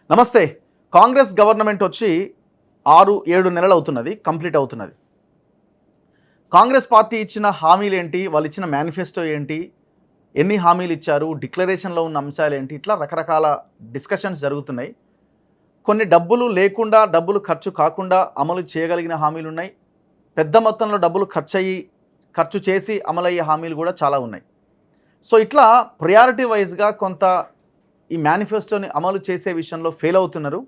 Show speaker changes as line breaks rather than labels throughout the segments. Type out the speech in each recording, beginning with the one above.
నమస్తే. కాంగ్రెస్ గవర్నమెంట్ వచ్చి 6-7 నెలలు అవుతున్నది, కంప్లీట్ అవుతున్నది. కాంగ్రెస్ పార్టీ ఇచ్చిన హామీలు ఏంటి, వాళ్ళు ఇచ్చిన మేనిఫెస్టో ఏంటి, ఎన్ని హామీలు ఇచ్చారు, డిక్లరేషన్లో ఉన్న అంశాలు ఏంటి, ఇట్లా రకరకాల డిస్కషన్స్ జరుగుతున్నాయి. కొన్ని డబ్బులు లేకుండా, డబ్బులు ఖర్చు కాకుండా అమలు చేయగలిగిన హామీలు ఉన్నాయి. పెద్ద మొత్తంలో డబ్బులు ఖర్చు చేసి అమలయ్యే హామీలు కూడా చాలా ఉన్నాయి. సో ఇట్లా ప్రయారిటీ వైజ్గా కొంత ఈ మేనిఫెస్టోని అమలు చేసే విషయంలో ఫెయిల్ అవుతున్నారు.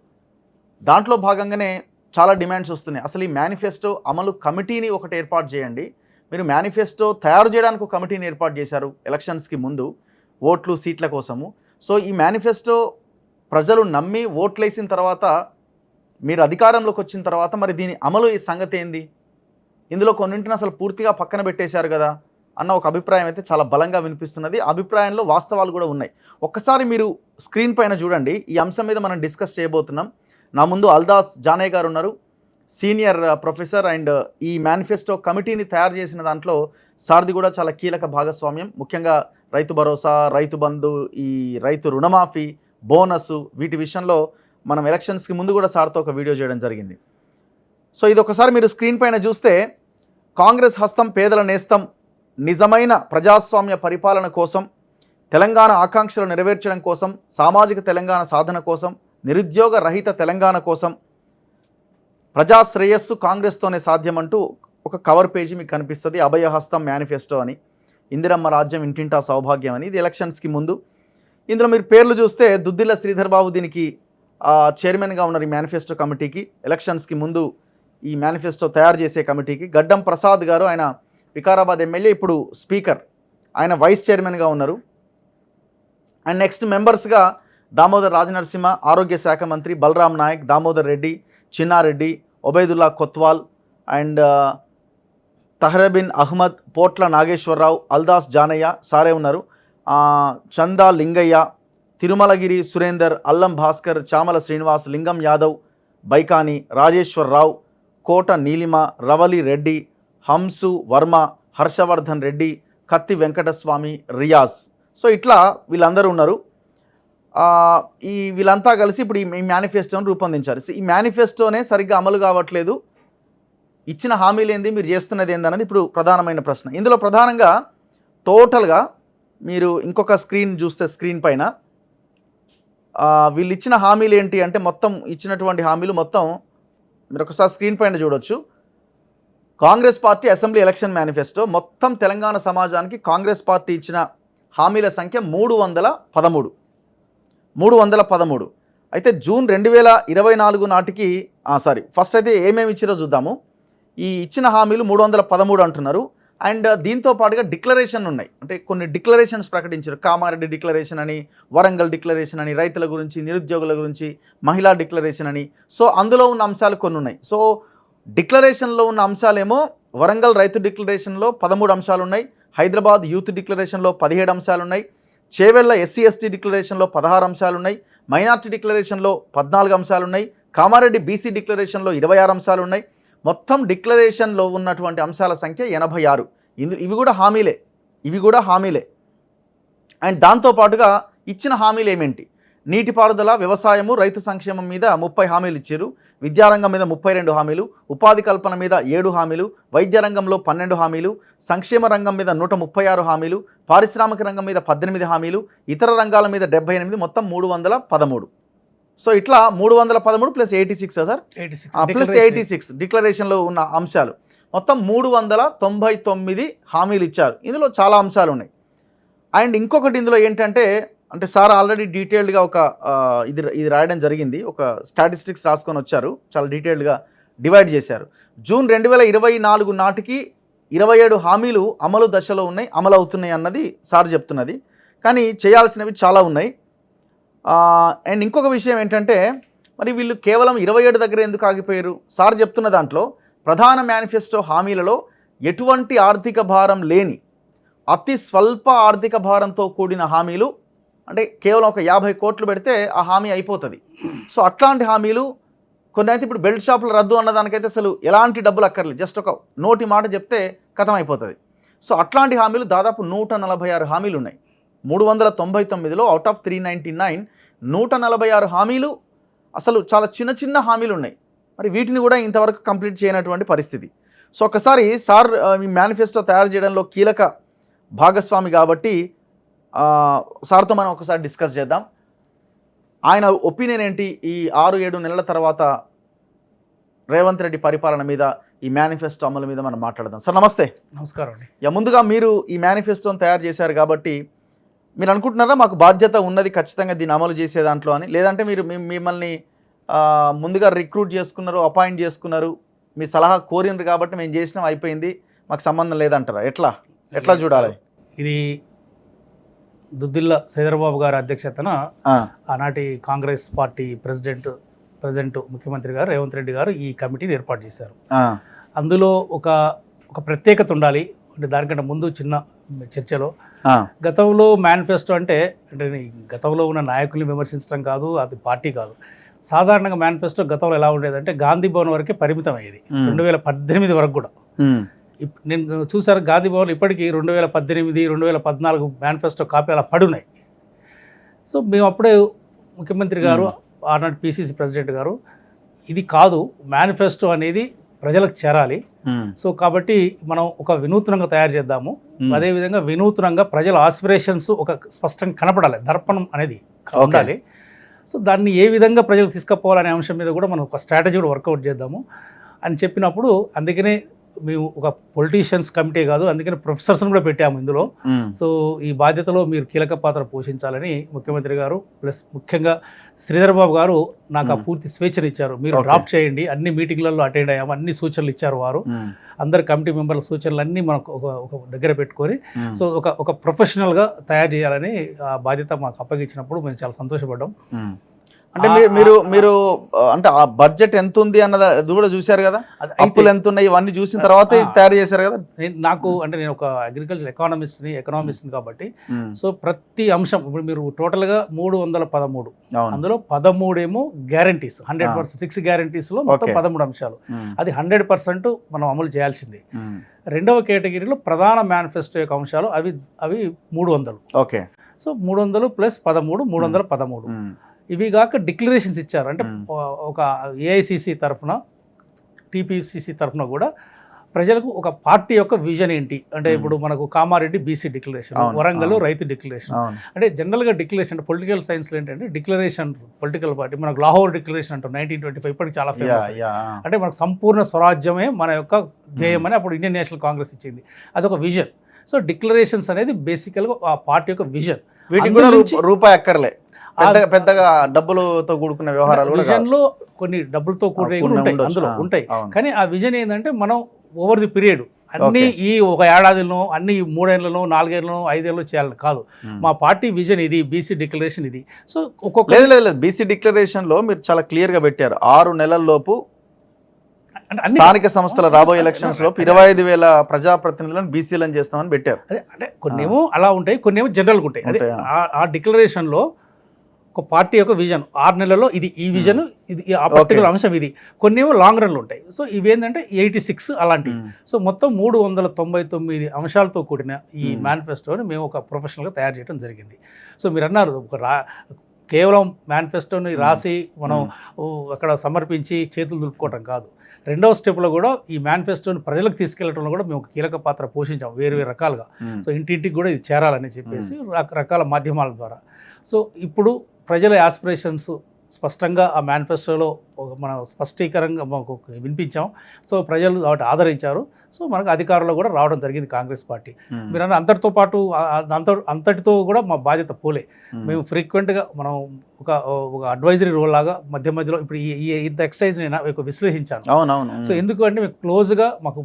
దాంట్లో భాగంగానే చాలా డిమాండ్స్ వస్తున్నాయి. అసలు ఈ మేనిఫెస్టో అమలు కమిటీని ఒకటి ఏర్పాటు చేయండి. మీరు మేనిఫెస్టో తయారు చేయడానికి ఒక కమిటీని ఏర్పాటు చేశారు ఎలక్షన్స్కి ముందు, ఓట్లు సీట్ల కోసము. సో ఈ మేనిఫెస్టో ప్రజలు నమ్మి ఓట్లేసిన తర్వాత, మీరు అధికారంలోకి వచ్చిన తర్వాత మరి దీని అమలు ఈ సంగతి ఏంది, ఇందులో కొన్నింటిని అసలు పూర్తిగా పక్కన పెట్టేశారు కదా అన్న ఒక అభిప్రాయం అయితే చాలా బలంగా వినిపిస్తున్నది. అభిప్రాయంలో వాస్తవాలు కూడా ఉన్నాయి. ఒక్కసారి మీరు స్క్రీన్ పైన చూడండి. ఈ అంశం మీద మనం డిస్కస్ చేయబోతున్నాం. నా ముందు అల్దాస్ జానయ్య గారు ఉన్నారు, సీనియర్ ప్రొఫెసర్, అండ్ ఈ మేనిఫెస్టో కమిటీని తయారు చేసిన దాంట్లో సార్ది కూడా చాలా కీలక భాగస్వామ్యం. ముఖ్యంగా రైతు భరోసా, రైతు బంధు, ఈ రైతు రుణమాఫీ, బోనస్, వీటి విషయంలో మనం ఎలక్షన్స్కి ముందు కూడా సార్తో ఒక వీడియో చేయడం జరిగింది. సో ఇది ఒకసారి మీరు స్క్రీన్ పైన చూస్తే, కాంగ్రెస్ హస్తం పేదల నేస్తం, నిజమైన ప్రజాస్వామ్య పరిపాలన కోసం, తెలంగాణ ఆకాంక్షలు నెరవేర్చడం కోసం, సామాజిక తెలంగాణ సాధన కోసం, నిరుద్యోగ రహిత తెలంగాణ కోసం, ప్రజా శ్రేయస్సు కాంగ్రెస్తోనే సాధ్యమంటూ ఒక కవర్ పేజీ మీకు కనిపిస్తుంది. అభయహస్తం మేనిఫెస్టో అని, ఇందిరమ్మ రాజ్యం ఇంటింటా సౌభాగ్యం అని. ఇది ఎలక్షన్స్కి ముందు. ఇందులో మీరు పేర్లు చూస్తే దుద్దిల్ల శ్రీధర్ బాబు దీనికి చైర్మన్గా ఉన్నారు ఈ మేనిఫెస్టో కమిటీకి. ఎలక్షన్స్కి ముందు ఈ మేనిఫెస్టో తయారు చేసే కమిటీకి గడ్డం ప్రసాద్ గారు, ఆయన వికారాబాద్ ఎమ్మెల్యే, ఇప్పుడు స్పీకర్, ఆయన వైస్ చైర్మన్గా ఉన్నారు. అండ్ నెక్స్ట్ మెంబర్స్గా దామోదర్ రాజనరసింహ, ఆరోగ్య శాఖ మంత్రి, బలరాం నాయక్, దామోదర్ రెడ్డి, చిన్నారెడ్డి, ఒబైదుల్లా కొత్వాల్, అండ్ తహరబిన్ అహ్మద్, పోట్ల నాగేశ్వరరావు, అల్దాస్ జానయ్య సారే ఉన్నారు, చందా లింగయ్య, తిరుమలగిరి సురేందర్, అల్లం భాస్కర్, చామల శ్రీనివాస్, లింగం యాదవ్, బైకాని, రాజేశ్వరరావు, కోట నీలిమ, రవలి రెడ్డి, హంసు వర్మ, హర్షవర్ధన్ రెడ్డి, కత్తి వెంకటస్వామి, రియాజ్. సో ఇట్లా వీళ్ళందరూ ఉన్నారు. వీళ్ళంతా కలిసి ఇప్పుడు ఈ మేనిఫెస్టోని రూపొందించారు. ఈ మేనిఫెస్టోనే సరిగ్గా అమలు కావట్లేదు, ఇచ్చిన హామీలు ఏంది, మీరు చేస్తున్నది ఏందన్నది ఇప్పుడు ప్రధానమైన ప్రశ్న. ఇందులో ప్రధానంగా టోటల్గా మీరు ఇంకొక స్క్రీన్ చూస్తే, స్క్రీన్ పైన వీళ్ళు ఇచ్చిన హామీలు ఏంటి అంటే, మొత్తం ఇచ్చినటువంటి హామీలు మొత్తం మీరు ఒకసారి స్క్రీన్ పైన చూడొచ్చు. Congress party assembly election manifesto, మొత్తం తెలంగాణ సమాజానికి కాంగ్రెస్ పార్టీ ఇచ్చిన హామీల సంఖ్య 313. అయితే జూన్ 2024 నాటికి, ఫస్ట్ అయితే ఏమేమి ఇచ్చిరో చూద్దాము. ఈ ఇచ్చిన హామీలు 313 అంటున్నారు. అండ్ దీంతో పాటుగా డిక్లరేషన్ ఉన్నాయి. అంటే కొన్ని డిక్లరేషన్స్ ప్రకటించారు. కామారెడ్డి డిక్లరేషన్ అని, వరంగల్ డిక్లరేషన్ అని, రైతుల గురించి, నిరుద్యోగుల గురించి, మహిళా డిక్లరేషన్ అని. సో అందులో ఉన్న అంశాలు కొన్ని ఉన్నాయి. సో డిక్లరేషన్లో ఉన్న అంశాలేమో, వరంగల్ రైతు డిక్లరేషన్లో 13 అంశాలు ఉన్నాయి, హైదరాబాద్ యూత్ డిక్లరేషన్లో 17 అంశాలు ఉన్నాయి, చేవెళ్ల ఎస్సీ ఎస్టీ డిక్లరేషన్లో 16 అంశాలు ఉన్నాయి, మైనార్టీ డిక్లరేషన్లో 14 అంశాలు ఉన్నాయి, కామారెడ్డి బీసీ డిక్లరేషన్లో 26 అంశాలు ఉన్నాయి. మొత్తం డిక్లరేషన్లో ఉన్నటువంటి అంశాల సంఖ్య 86. ఇవి కూడా హామీలే. అండ్ దాంతోపాటుగా ఇచ్చిన హామీలు ఏమేంటి, నీటిపారుదల, వ్యవసాయము, రైతు సంక్షేమం మీద 30 హామీలు ఇచ్చారు, విద్యారంగం మీద 32 హామీలు, ఉపాధి కల్పన మీద 7 హామీలు, వైద్య రంగంలో 12 హామీలు, సంక్షేమ రంగం మీద 136 హామీలు, పారిశ్రామిక రంగం మీద 18 హామీలు, ఇతర రంగాల మీద 78, మొత్తం 313. సో ఇట్లా 313 ప్లస్ 86 సార్, ప్లస్ 86 డిక్లరేషన్లో ఉన్న అంశాలు, మొత్తం 399 హామీలు ఇచ్చారు. ఇందులో చాలా అంశాలు ఉన్నాయి. అండ్ ఇంకొకటి ఇందులో ఏంటంటే, సార్ ఆల్రెడీ డీటెయిల్డ్గా ఒక ఇది రాయడం జరిగింది, ఒక స్టాటిస్టిక్స్ రాసుకొని వచ్చారు, చాలా డీటెయిల్డ్గా డివైడ్ చేశారు. జూన్ 2024 నాటికి 27 హామీలు అమలు దశలో ఉన్నాయి, అమలు అవుతున్నాయి అన్నది సార్ చెప్తున్నది. కానీ చేయాల్సినవి చాలా ఉన్నాయి. అండ్ ఇంకొక విషయం ఏంటంటే, మరి వీళ్ళు కేవలం 27 దగ్గర ఎందుకు ఆగిపోయారు? సార్ చెప్తున్న దాంట్లో ప్రధాన మేనిఫెస్టో హామీలలో ఎటువంటి ఆర్థిక భారం లేని, అతి స్వల్ప ఆర్థిక భారంతో కూడిన హామీలు, అంటే కేవలం ఒక 50 కోట్లు పెడితే ఆ హామీ అయిపోతుంది. సో అట్లాంటి హామీలు కొన్ని అయితే, ఇప్పుడు బెల్ట్ షాపులు రద్దు అన్నదానికైతే అసలు ఎలాంటి డబ్బులు అక్కర్లేదు, జస్ట్ ఒక నోటి మాట చెప్తే కథం అయిపోతుంది. సో అట్లాంటి హామీలు దాదాపు 146 హామీలు ఉన్నాయి. 399లో అవుట్ ఆఫ్ 399 146 హామీలు అసలు చాలా చిన్న చిన్న హామీలు ఉన్నాయి. మరి వీటిని కూడా ఇంతవరకు కంప్లీట్ చేయనటువంటి పరిస్థితి. సో ఒకసారి సార్ మీ మేనిఫెస్టో తయారు చేయడంలో కీలక భాగస్వామి కాబట్టి సార్తో మనం ఒకసారి డిస్కస్ చేద్దాం. ఆయన ఒపీనియన్ ఏంటి ఈ 6-7 నెలల తర్వాత రేవంత్ రెడ్డి పరిపాలన మీద, ఈ మేనిఫెస్టో అమలు మీద మనం మాట్లాడదాం. సార్ నమస్తే.
నమస్కారం అండి.
ముందుగా మీరు ఈ మేనిఫెస్టోని తయారు చేశారు కాబట్టి మీరు అనుకుంటున్నారా మాకు బాధ్యత ఉన్నది ఖచ్చితంగా దీన్ని అమలు చేసే దాంట్లో అని, లేదంటే మీరు మిమ్మల్ని ముందుగా రిక్రూట్ చేసుకున్నారు, అపాయింట్ చేసుకున్నారు, మీ సలహా కోరినారు కాబట్టి మేము చేసినాం అయిపోయింది మాకు సంబంధం లేదంటారా? ఎట్లా చూడాలి?
ఇది దుద్దిల్ల శ్రీధరబాబు గారి అధ్యక్షతన ఆనాటి కాంగ్రెస్ పార్టీ ప్రెసిడెంట్ ముఖ్యమంత్రి గారు రేవంత్ రెడ్డి గారు ఈ కమిటీని ఏర్పాటు చేశారు. అందులో ఒక ప్రత్యేకత ఉండాలి. అంటే దానికంటే ముందు చిన్న చర్చలో గతంలో మేనిఫెస్టో అంటే గతంలో ఉన్న నాయకుల్ని విమర్శించడం కాదు, అది పార్టీ కాదు. సాధారణంగా మేనిఫెస్టో గతంలో ఎలా ఉండేదంటే గాంధీ భవన్ వరకే పరిమితం అయ్యేది. 2018 వరకు కూడా. నేను చూసారు గాంధీ భవన్ ఇప్పటికీ 2018, 2014 మేనిఫెస్టో కాపీ అలా పడున్నాయి. సో మేము అప్పుడే ముఖ్యమంత్రి గారు ఆనాటి పిసిసి ప్రెసిడెంట్ గారు ఇది కాదు, మేనిఫెస్టో అనేది ప్రజలకు చేరాలి. సో కాబట్టి మనం ఒక వినూత్నంగా తయారు చేద్దాము. అదేవిధంగా వినూత్నంగా ప్రజల ఆస్పిరేషన్స్ ఒక స్పష్టంగా కనపడాలి, దర్పణం అనేది ఉండాలి. సో దాన్ని ఏ విధంగా ప్రజలకు తీసుకుపోవాలనే అంశం మీద కూడా మనం ఒక స్ట్రాటజీ కూడా వర్కౌట్ చేద్దాము అని చెప్పినప్పుడు, అందుకనే మేము ఒక పొలిటీషియన్స్ కమిటీ కాదు, అందుకని ప్రొఫెసర్స్ని కూడా పెట్టాము ఇందులో. సో ఈ బాధ్యతలో మీరు కీలక పాత్ర పోషించాలని ముఖ్యమంత్రి గారు ప్లస్ ముఖ్యంగా శ్రీధరబాబు గారు నాకు ఆ పూర్తి స్వేచ్ఛను ఇచ్చారు. మీరు డ్రాఫ్ట్ చేయండి, అన్ని మీటింగ్లలో అటెండ్ అయ్యాము, అన్ని సూచనలు ఇచ్చారు వారు. అందరు కమిటీ మెంబర్ల సూచనలు అన్నీ మనకు ఒక దగ్గర పెట్టుకొని సో ఒక ప్రొఫెషనల్గా తయారు చేయాలని ఆ బాధ్యత మాకు అప్పగించినప్పుడు మేము చాలా సంతోషపడ్డాం.
అంటే మీరు అంటే ఆ బడ్జెట్ ఎంత ఉంది అన్నది అది కూడా చూశారు కదా, అప్పులు ఎంత ఉన్నాయి ఇవన్నీ చూసిన తర్వాత తయారు చేశారు కదా.
నేను ఒక అగ్రికల్చర్ ఎకనామిస్ట్ని కాబట్టి సో ప్రతి అంశం ఇప్పుడు మీరు టోటల్గా 313, అందులో 13 ఏమో గ్యారంటీస్, 100%, 6 గ్యారంటీస్లో మొత్తం 13 అంశాలు. అది 100% మనం అమలు చేయాల్సిందే. రెండవ కేటగిరీలో ప్రధాన మేనిఫెస్టో యొక్క అంశాలు అవి 300.
ఓకే.
సో 300 + 13, 313. ఇవి కాక డిక్లరేషన్స్ ఇచ్చారు. అంటే ఒక ఏఐసిసి తరఫున, టీపీసీసీ తరఫున కూడా ప్రజలకు ఒక పార్టీ యొక్క విజన్ ఏంటి అంటే, ఇప్పుడు మనకు కామారెడ్డి బీసీ డిక్లరేషన్, వరంగల్ రైతు డిక్లరేషన్. అంటే జనరల్గా డిక్లరేషన్ అంటే పొలిటికల్ సైన్స్లో ఏంటంటే డిక్లరేషన్ పొలిటికల్ పార్టీ, మనకు లాహోర్ డిక్లరేషన్ అంటాం 1925, ఇప్పటికి చాలా ఫేమస్. అంటే మనకు సంపూర్ణ స్వరాజ్యమే మన యొక్క ధ్యేయం అని అప్పుడు ఇండియన్ నేషనల్ కాంగ్రెస్ ఇచ్చింది. అదొక విజన్. సో డిక్లరేషన్స్ అనేది బేసికల్గా ఆ పార్టీ యొక్క విజన్.
వీటికి కూడా రూపాయి అక్కర్లే, పెద్దగా డబ్బులతో కూడుకున్న వ్యవహారాలు
విజన్లో కొన్ని డబ్బులతో కూడినవి అందులో ఉంటాయి. కానీ ఆ విజన్ ఏంటంటే మనం ఓవర్ ది పీరియడ్ అన్ని ఈ ఒక ఏడాదిలో, అన్ని 3 ఏళ్లలో, 4 ఏళ్లలో, 5 ఏళ్ళలో చేయాలని కాదు. మా పార్టీ విజన్ ఇది, బీసీ డిక్లరేషన్ ఇది. సో ఒక్కొక్క
లేదు బీసీ డిక్లరేషన్ లో మీరు చాలా క్లియర్ గా పెట్టారు 6 నెలల లోపు స్థానిక సంస్థల రాబోయే ఎలక్షన్స్ లో 25,000 ప్రజాప్రతినిధులను బీసీలను చేస్తామని పెట్టారు.
అంటే కొన్ని ఏమో అలా ఉంటాయి, కొన్ని ఏమో జనరల్గా ఉంటాయి. అదే ఆ డిక్లరేషన్ లో ఒక పార్టీ యొక్క విజన్ 6 నెలల్లో ఇది, ఈ విజన్ ఇది, ఆ పర్టికులర్ అంశం ఇది. కొన్ని ఏమో లాంగ్ రన్లు ఉంటాయి. సో ఇవేంటంటే 86 అలాంటివి. సో మొత్తం 399 అంశాలతో కూడిన ఈ మేనిఫెస్టోని మేము ఒక ప్రొఫెషనల్గా తయారు చేయడం జరిగింది. సో మీరు అన్నారు కేవలం మేనిఫెస్టోని రాసి మనం అక్కడ సమర్పించి చేతులు దులుపుకోవటం కాదు. రెండవ స్టెప్లో కూడా ఈ మేనిఫెస్టోని ప్రజలకు తీసుకెళ్లడంలో కూడా మేము ఒక కీలక పాత్ర పోషించాం వేరు రకాలుగా. సో ఇంటింటికి కూడా ఇది చేరాలని చెప్పేసి రకరకాల మాధ్యమాల ద్వారా. సో ఇప్పుడు ప్రజల యాస్పిరేషన్స్ స్పష్టంగా ఆ మేనిఫెస్టోలో మనం స్పష్టీకరంగా మాకు వినిపించాం. సో ప్రజలు వాటి ఆదరించారు. సో మనకు అధికారంలో కూడా రావడం జరిగింది కాంగ్రెస్ పార్టీ. మీరు అంతటితో పాటు అంతటితో కూడా మా బాధ్యత పోలే. మేము ఫ్రీక్వెంట్గా మనం ఒక అడ్వైజరీ రోల్ లాగా మధ్యలో ఇప్పుడు ఇంత ఎక్సర్సైజ్ నేను విశ్లేషించాను. సో ఎందుకు అంటే మేము క్లోజ్గా మాకు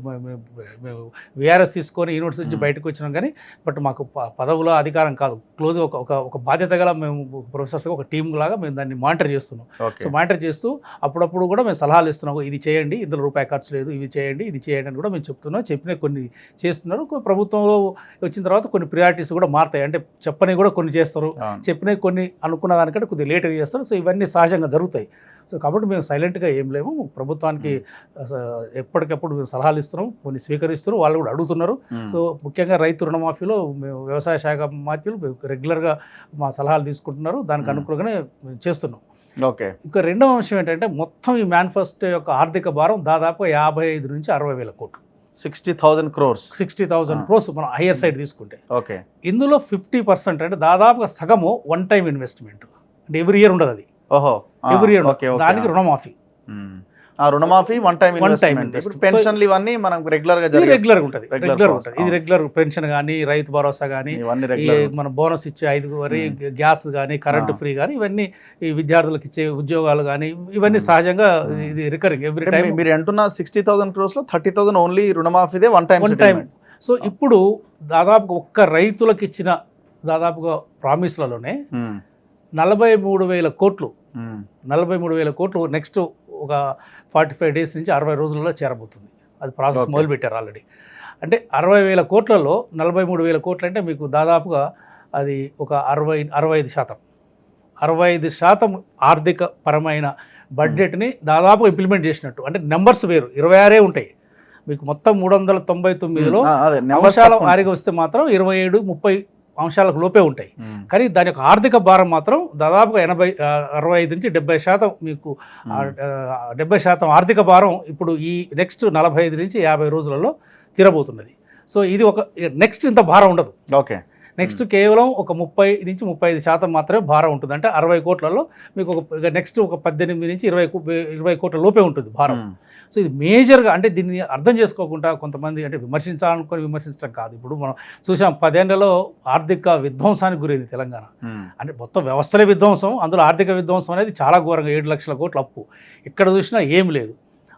విఆర్ఎస్ తీసుకొని యూనివర్సిటీ నుంచి బయటకు వచ్చినాం, కానీ బట్ మాకు పదవుల అధికారం కాదు. క్లోజ్గా ఒక బాధ్యత గల మేము ప్రొఫెసర్స్గా ఒక టీం లాగా మేము దాన్ని మానిటర్ చేస్తున్నాం. సో మానిటర్ చేస్తూ అప్పుడప్పుడు కూడా మేము సలహాలు ఇస్తున్నాము. ఇది చేయండి, ఇందులో రూపాయి ఖర్చు లేదు, ఇది చేయండి, ఇది చేయండి అని కూడా మేము చెప్తున్నాం. చెప్పిన కొన్ని చేస్తున్నారు. ప్రభుత్వంలో వచ్చిన తర్వాత కొన్ని ప్రియారిటీస్ కూడా మారుతాయి. అంటే చెప్పని కూడా కొన్ని చేస్తారు, చెప్పినవి కొన్ని అనుకున్న దానికంటే కొద్దిగా లేట్గా చేస్తారు. సో ఇవన్నీ సహజంగా జరుగుతాయి. సో కాబట్టి మేము సైలెంట్గా ఏం లేము. ప్రభుత్వానికి ఎప్పటికప్పుడు మేము సలహాలు ఇస్తున్నాం, కొన్ని స్వీకరిస్తున్నారు, వాళ్ళు కూడా అడుగుతున్నారు. సో ముఖ్యంగా రైతు రుణమాఫీలో మేము వ్యవసాయ శాఖ మాత్యులు రెగ్యులర్గా మా సలహాలు తీసుకుంటున్నారు. దానికి అనుకూలంగానే మేము చేస్తున్నాం.
ఓకే.
ఇంకా రెండవ అంశం ఏంటంటే మొత్తం ఈ మేనిఫెస్టో యొక్క ఆర్థిక భారం దాదాపు 55 నుంచి 60,000 కోట్లు,
60,000 crores.
60,000 క్రోర్స్ మనం హయ్యర్ సైడ్ తీసుకుంటే.
ఓకే.
ఇందులో 50% అంటే దాదాపుగా సగము వన్ టైం ఇన్వెస్ట్మెంట్, అంటే ఎవ్రీ ఇయర్ ఉండదు అది,
ఓహో.
Every year
okay.
దానికి రుణమాఫీ.
ఆ రుణమాఫీ వన్ టైం ఇన్వెస్ట్మెంట్. ఇప్పుడు పెన్షన్లు ఇవన్నీ మనం రెగ్యులర్ గా ఉంటుంది, రెగ్యులర్ ఉంటుంది. ఇది రెగ్యులర్ పెన్షన్ కానీ, రైతు భరోసా కానీ, మన బోనస్ ఇచ్చే 5 వరి, గ్యాస్ కానీ, కరెంటు ఫ్రీ కానీ, ఇవన్నీ ఈ విద్యార్థులకు ఇచ్చే ఉద్యోగాలు కానీ, ఇవన్నీ సహజంగా ఇది రికరింగ్ ఎవ్రీ టైం. మీరు అంటున్న 60,000 crores లో 30,000 ఓన్లీ రుణమాఫీదే వన్ టైం.
సో ఇప్పుడు దాదాపు ఒక్క రైతులకు ఇచ్చిన దాదాపుగా ప్రామిస్లలోనే 43,000 కోట్లు, 43,000 కోట్లు నెక్స్ట్ ఒక 45 days నుంచి 60 రోజులలో చేరబోతుంది. అది ప్రాసెస్ మొదలుపెట్టారు ఆల్రెడీ. అంటే 60,000 కోట్లలో 43,000 కోట్లు అంటే మీకు దాదాపుగా అది ఒక 65% ఆర్థిక పరమైన బడ్జెట్ని దాదాపు ఇంప్లిమెంట్ చేసినట్టు. అంటే నెంబర్స్ వేరు, 26 ఉంటాయి మీకు. మొత్తం 399లో అంశాల వారీగా వస్తే మాత్రం 27-30 అంశాలకు లోపే ఉంటాయి. కానీ దాని యొక్క ఆర్థిక భారం మాత్రం దాదాపుగా 65 నుంచి 70% మీకు 70% ఆర్థిక భారం ఇప్పుడు ఈ నెక్స్ట్ 45 నుంచి 50 రోజులలో తీరబోతున్నది. సో ఇది ఒక నెక్స్ట్ ఇంత భారం ఉండదు.
ఓకే.
నెక్స్ట్ కేవలం ఒక 30 నుంచి 35% మాత్రమే భారం ఉంటుంది. అంటే 60 కోట్లలో మీకు ఒక నెక్స్ట్ ఒక 18 నుంచి 20 కోట్ల లోపే ఉంటుంది భారం. సో ఇది మేజర్గా, అంటే దీన్ని అర్థం చేసుకోకుండా కొంతమంది అంటే విమర్శించాలనుకొని విమర్శించడం కాదు. ఇప్పుడు మనం చూసాం 10 ఏళ్లలో ఆర్థిక విధ్వంసానికి గురైంది తెలంగాణ. అంటే మొత్తం వ్యవస్థలే విధ్వంసం, అందులో ఆర్థిక విధ్వంసం అనేది చాలా ఘోరంగా, 7 లక్షల కోట్ల అప్పు, ఎక్కడ చూసినా ఏం లేదు.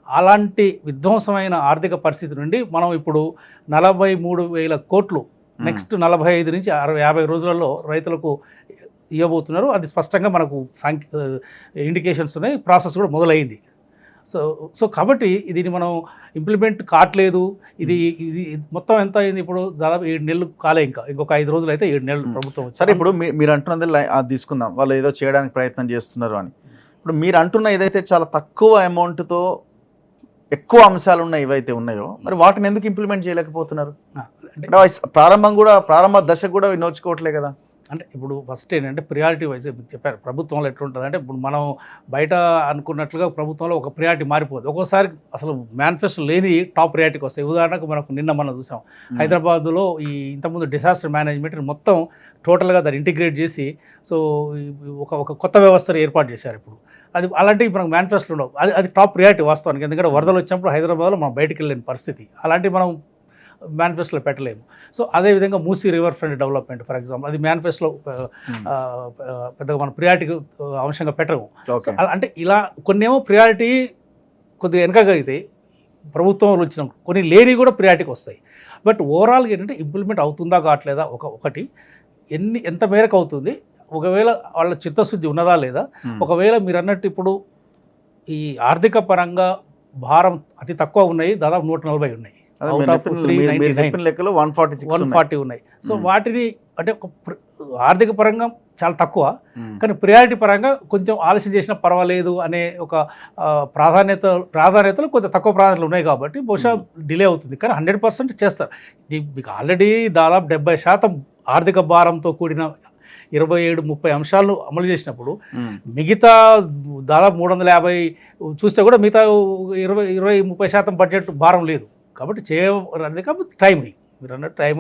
అలాంటి విధ్వంసమైన ఆర్థిక పరిస్థితి నుండి మనం ఇప్పుడు 43,000 కోట్లు నెక్స్ట్ 45 నుంచి 50 రోజులలో రైతులకు ఇవ్వబోతున్నారు. అది స్పష్టంగా మనకు ఇండికేషన్స్ ఉన్నాయి, ప్రాసెస్ కూడా మొదలైంది. సో కాబట్టి దీన్ని మనం ఇంప్లిమెంట్ కావట్లేదు. ఇది మొత్తం ఎంత అయింది ఇప్పుడు? దాదాపు 7 నెలలు కాలే, ఇంకొక 5 రోజులు అయితే 7 నెలలు ప్రభుత్వం.
సరే, ఇప్పుడు మీరు అంటున్నది అది తీసుకుందాం, వాళ్ళు ఏదో చేయడానికి ప్రయత్నం చేస్తున్నారు అని. ఇప్పుడు మీరు అంటున్న ఏదైతే చాలా తక్కువ అమౌంట్తో ఎక్కువ అంశాలు ఉన్నాయి, ఏవైతే ఉన్నాయో, మరి వాటిని ఎందుకు ఇంప్లిమెంట్ చేయలేకపోతున్నారు? ప్రారంభ దశ కూడా నోచుకోవట్లే కదా.
అంటే ఇప్పుడు ఫస్ట్ ఏంటంటే ప్రియారిటీ వైజ్ చెప్పారు. ప్రభుత్వంలో ఎట్లుంటుంది అంటే ఇప్పుడు మనం బయట అనుకున్నట్లుగా ప్రభుత్వంలో ఒక ప్రియారిటీ మారిపోతుంది. ఒక్కోసారి అసలు మేనిఫెస్టో లేని టాప్ ప్రియారిటీకి వస్తాయి. ఉదాహరణకు మనం చూసాం హైదరాబాద్లో ఈ ఇంతకుముందు డిసాస్టర్ మేనేజ్మెంట్ మొత్తం టోటల్గా దాన్ని ఇంటిగ్రేట్ చేసి సో ఒక కొత్త వ్యవస్థను ఏర్పాటు చేశారు. ఇప్పుడు అలాంటివి మనకు మేనిఫెస్టోలో ఉండవు. అది టాప్ ప్రియారిటీ వాస్తవానికి. ఎందుకంటే వరదలు వచ్చినప్పుడు హైదరాబాద్లో మనం బయటకు వెళ్ళలేని పరిస్థితి, అలాంటివి మనం మేనిఫెస్టోలో పెట్టలేము. సో అదేవిధంగా Musi river front development for example, అది మేనిఫెస్టోలో పెద్దగా మనం ప్రియారిటీ అంశంగా పెట్టము. అంటే ఇలా కొన్ని ఏమో ప్రియారిటీ కొద్దిగా వెనకగలిగితే ప్రభుత్వంలో వచ్చిన కొన్ని లేని కూడా ప్రియారిటీకి వస్తాయి. బట్ ఓవరాల్గా ఏంటంటే ఇంప్లిమెంట్ అవుతుందా కావట్లేదా ఒకటి, ఎంత మేరకు అవుతుంది, ఒకవేళ వాళ్ళ చిత్తశుద్ధి ఉన్నదా లేదా. ఒకవేళ మీరు అన్నట్టు ఇప్పుడు ఈ ఆర్థిక పరంగా భారం అతి తక్కువ ఉన్నాయి, దాదాపు 140 ఉన్నాయి, 140 ఉన్నాయి. సో వాటిని అంటే ఆర్థిక పరంగా చాలా తక్కువ, కానీ ప్రియారిటీ పరంగా కొంచెం ఆలస్యం చేసినా పర్వాలేదు అనే ఒక ప్రాధాన్యతలు కొంచెం తక్కువ ప్రాధాన్యతలు ఉన్నాయి కాబట్టి బహుశా డిలే అవుతుంది. కానీ 100% చేస్తారు. మీకు ఆల్రెడీ దాదాపు 70% ఆర్థిక భారంతో కూడిన 27-30 అంశాలను అమలు చేసినప్పుడు మిగతా దాదాపు 350 చూస్తే కూడా మిగతా 20-30% బడ్జెట్ భారం లేదు. కాబట్టి చేయలేదు. కాబట్టి టైం, మీరు అన్నట్టు టైం.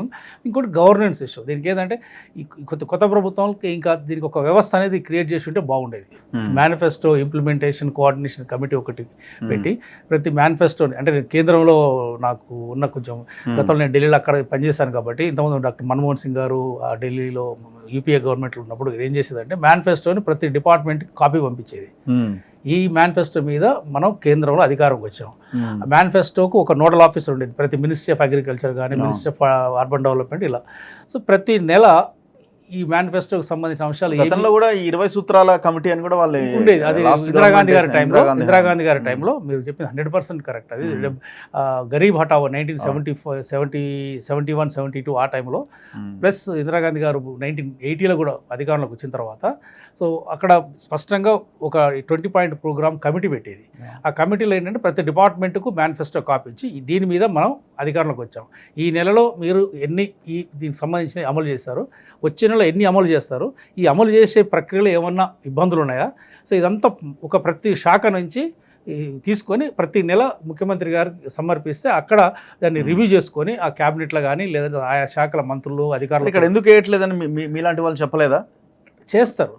ఇంకోటి గవర్నెన్స్ ఇష్యూ. దీనికి ఏంటంటే ఈ కొత్త ప్రభుత్వానికి ఇంకా దీనికి ఒక వ్యవస్థ అనేది క్రియేట్ చేసి ఉంటే బాగుండేది. మేనిఫెస్టో ఇంప్లిమెంటేషన్ కోఆర్డినేషన్ కమిటీ ఒకటి పెట్టి ప్రతి మేనిఫెస్టోని, అంటే నేను కేంద్రంలో నాకు ఉన్న కొంచెం గతంలో నేను ఢిల్లీలో అక్కడ పనిచేశాను కాబట్టి ఇంతకుముందు డాక్టర్ మన్మోహన్ సింగ్ గారు ఢిల్లీలో యూపీఏ గవర్నమెంట్లో ఉన్నప్పుడు ఏం చేసేదంటే మేనిఫెస్టోని ప్రతి డిపార్ట్మెంట్కి కాపీ పంపించేది. ఈ మేనిఫెస్టో మీద మనం కేంద్రంలో అధికారంకి వచ్చాం. మేనిఫెస్టోకు ఒక నోడల్ ఆఫీసర్ ఉండేది ప్రతి మినిస్ట్రీ ఆఫ్ అగ్రికల్చర్ కానీ, మినిస్ట్రీ ఆఫ్ అర్బన్ డెవలప్మెంట్, ఇలా. సో ప్రతి నెల ఈ మేనిఫెస్టోకి సంబంధించిన అంశాలు
కూడా 20 సూత్రాల కమిటీ అని కూడా వాళ్ళు
ఉండేది. అది ఇందిరాగాంధీ గారి టైంలో మీరు చెప్పింది 100% కరెక్ట్. అది గరీబ్ హఠావో 1971-72 ఆ టైంలో, ప్లస్ ఇందిరాగాంధీ గారు 1980లో కూడా అధికారంలోకి వచ్చిన తర్వాత సో అక్కడ స్పష్టంగా ఒక 20 పాయింట్ ప్రోగ్రామ్ కమిటీ పెట్టేది. ఆ కమిటీలో ఏంటంటే ప్రతి డిపార్ట్మెంట్కు మేనిఫెస్టో కాపీ ఇచ్చి దీని మీద మనం అధికారంలోకి వచ్చాం. ఈ నెలలో మీరు దీనికి సంబంధించిన అమలు చేశారు, వచ్చే నెల నెలలో ఎన్ని అమలు చేస్తారు, ఈ అమలు చేసే ప్రక్రియలో ఏమన్నా ఇబ్బందులు ఉన్నాయా? సో ఇదంతా ప్రతి శాఖ నుంచి తీసుకొని ప్రతి నెల ముఖ్యమంత్రి గారికి సమర్పిస్తే అక్కడ దాన్ని రివ్యూ చేసుకొని ఆ క్యాబినెట్లో కానీ లేదంటే ఆయా శాఖల మంత్రులు అధికారులు
ఇక్కడ ఎందుకు వేయట్లేదని మీలాంటి వాళ్ళు చెప్పలేదా?
చేస్తారు,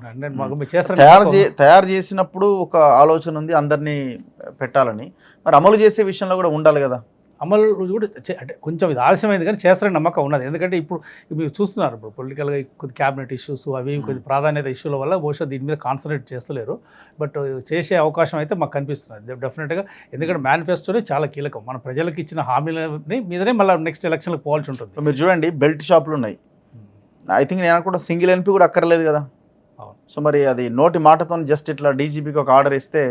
తయారు చేసినప్పుడు ఒక ఆలోచన ఉంది అందరినీ పెట్టాలని, మరి అమలు చేసే విషయంలో కూడా ఉండాలి కదా.
అమలు కూడా అంటే కొంచెం ఇది ఆలస్యమైంది కానీ చేస్తారని నమ్మకం ఉన్నది. ఎందుకంటే ఇప్పుడు మీరు చూస్తున్నారు, ఇప్పుడు పొలిటికల్గా కొద్ది క్యాబినెట్ ఇష్యూస్ అవి కొద్ది ప్రాధాన్యత ఇష్యూల వల్ల బహుశా దీని మీద కాన్సన్ట్రేట్ చేస్తలేరు. బట్ చేసే అవకాశం అయితే మాకు కనిపిస్తుంది డెఫినెట్గా. ఎందుకంటే మేనిఫెస్టోనే చాలా కీలకం, మన ప్రజలకు ఇచ్చిన హామీల మీదనే మళ్ళీ నెక్స్ట్ ఎలక్షన్లకు పోవాల్సి ఉంటుంది.
మీరు చూడండి, బెల్ట్ షాపులు ఉన్నాయి. ఐ థింక్ నేను అనుకుంటా సింగిల్ ఎన్పీ కూడా అక్కర్లేదు కదా. సో మరి అది నోటి మాటతో జస్ట్ ఇట్లా డీజీపీకి ఒక ఆర్డర్ ఇస్తే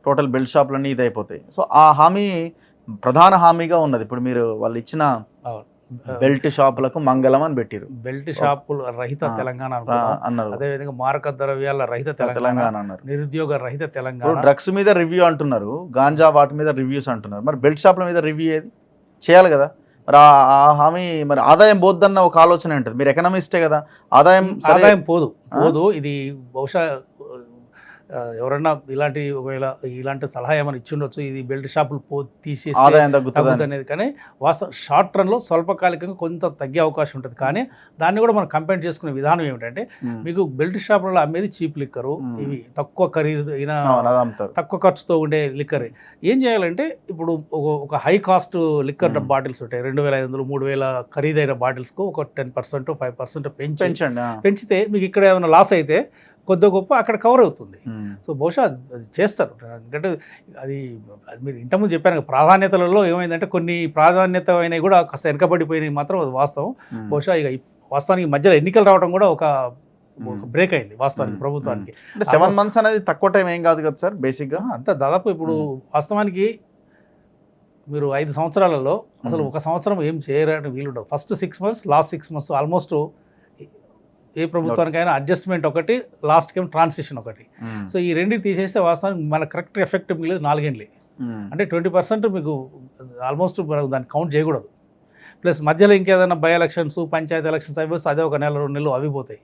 టోటల్ బెల్ట్ షాపులన్నీ ఇది అయిపోతాయి. సో ఆ హామీ ప్రధాన హామీగా ఉన్నది. ఇప్పుడు మీరు వాళ్ళు ఇచ్చిన బెల్ట్ షాపులకు మంగళం అని పెట్టారు.
బెల్ట్ షాపులు రహిత తెలంగాణ అన్నారు, అదేవిధంగా మారక ద్రవ్యాల రహిత తెలంగాణ అన్నారు, నిరుద్యోగ రహిత తెలంగాణ.
డ్రగ్స్ మీద రివ్యూ అంటున్నారు, గాంజా వాటి మీద రివ్యూస్ అంటున్నారు. మరి బెల్ట్ షాపుల మీద రివ్యూ ఏది చేయాలి కదా. మరి ఆ హామీ మరి ఆదాయం పోద్దన్న ఒక ఆలోచన ఉంటుంది. మీరు ఎకనామిస్టే కదా. ఆదాయం
పోదు. ఇది బహుశా ఎవరన్నా ఒకవేళ ఇలాంటి సలహా ఏమైనా ఇచ్చిండొచ్చు, ఇది బెల్ట్ షాపులు తీసేసి
ఆదాయం తగ్గుతుంది
అనేది. కానీ వాస్తవం షార్ట్ రన్లో స్వల్పకాలికంగా కొంత తగ్గే అవకాశం ఉంటుంది. కానీ దాన్ని కూడా మనం కంపేర్ చేసుకునే విధానం ఏమిటంటే, మీకు బెల్ట్ షాపులలో అమ్మేది చీప్ లిక్కరు, ఇవి తక్కువ ఖరీదైన తక్కువ ఖర్చుతో ఉండే లిక్కర్. ఏం చేయాలంటే ఇప్పుడు ఒక హై కాస్ట్ లిక్కర్ బాటిల్స్ ఉంటాయి, 2500 3000 ఖరీదైన బాటిల్స్కు ఒక 10% 5% పెంచితే మీకు ఇక్కడ ఏమైనా లాస్ అయితే కొద్ది గొప్ప అక్కడ కవర్ అవుతుంది. సో బహుశా అది చేస్తారు. ఎందుకంటే అది మీరు ఇంతకుముందు చెప్పాను, ప్రాధాన్యతలలో ఏమైందంటే కొన్ని ప్రాధాన్యత అయినవి కూడా కాస్త వెనకబడిపోయినవి మాత్రం అది వాస్తవం. బహుశా ఇక వాస్తవానికి మధ్యలో ఎన్నికలు రావడం కూడా ఒక బ్రేక్ అయింది వాస్తవానికి ప్రభుత్వానికి.
7 months అనేది తక్కువ టైం ఏం కాదు కదా సార్. బేసిక్గా
అంతా దాదాపు ఇప్పుడు వాస్తవానికి మీరు 5 సంవత్సరాలలో అసలు ఒక సంవత్సరం ఏం చేయడానికి వీలుండదు. First 6 months last 6 months almost ఏ ప్రభుత్వానికైనా అడ్జస్ట్మెంట్ ఒకటి, లాస్ట్కి ఏమో ట్రాన్సిషన్ ఒకటి. సో ఈ రెండు తీసేస్తే వాస్తవానికి మన కరెక్ట్ ఎఫెక్ట్ మిగిలేదు 4 ఏళ్ళు. అంటే 20% మీకు ఆల్మోస్ట్ దాన్ని కౌంట్ చేయకూడదు. ప్లస్ మధ్యలో ఇంకేదైనా బై ఎలక్షన్స్ పంచాయతీ ఎలక్షన్స్ అయిపోతే అదే ఒక 1 2 నెలలు అవి పోతాయి.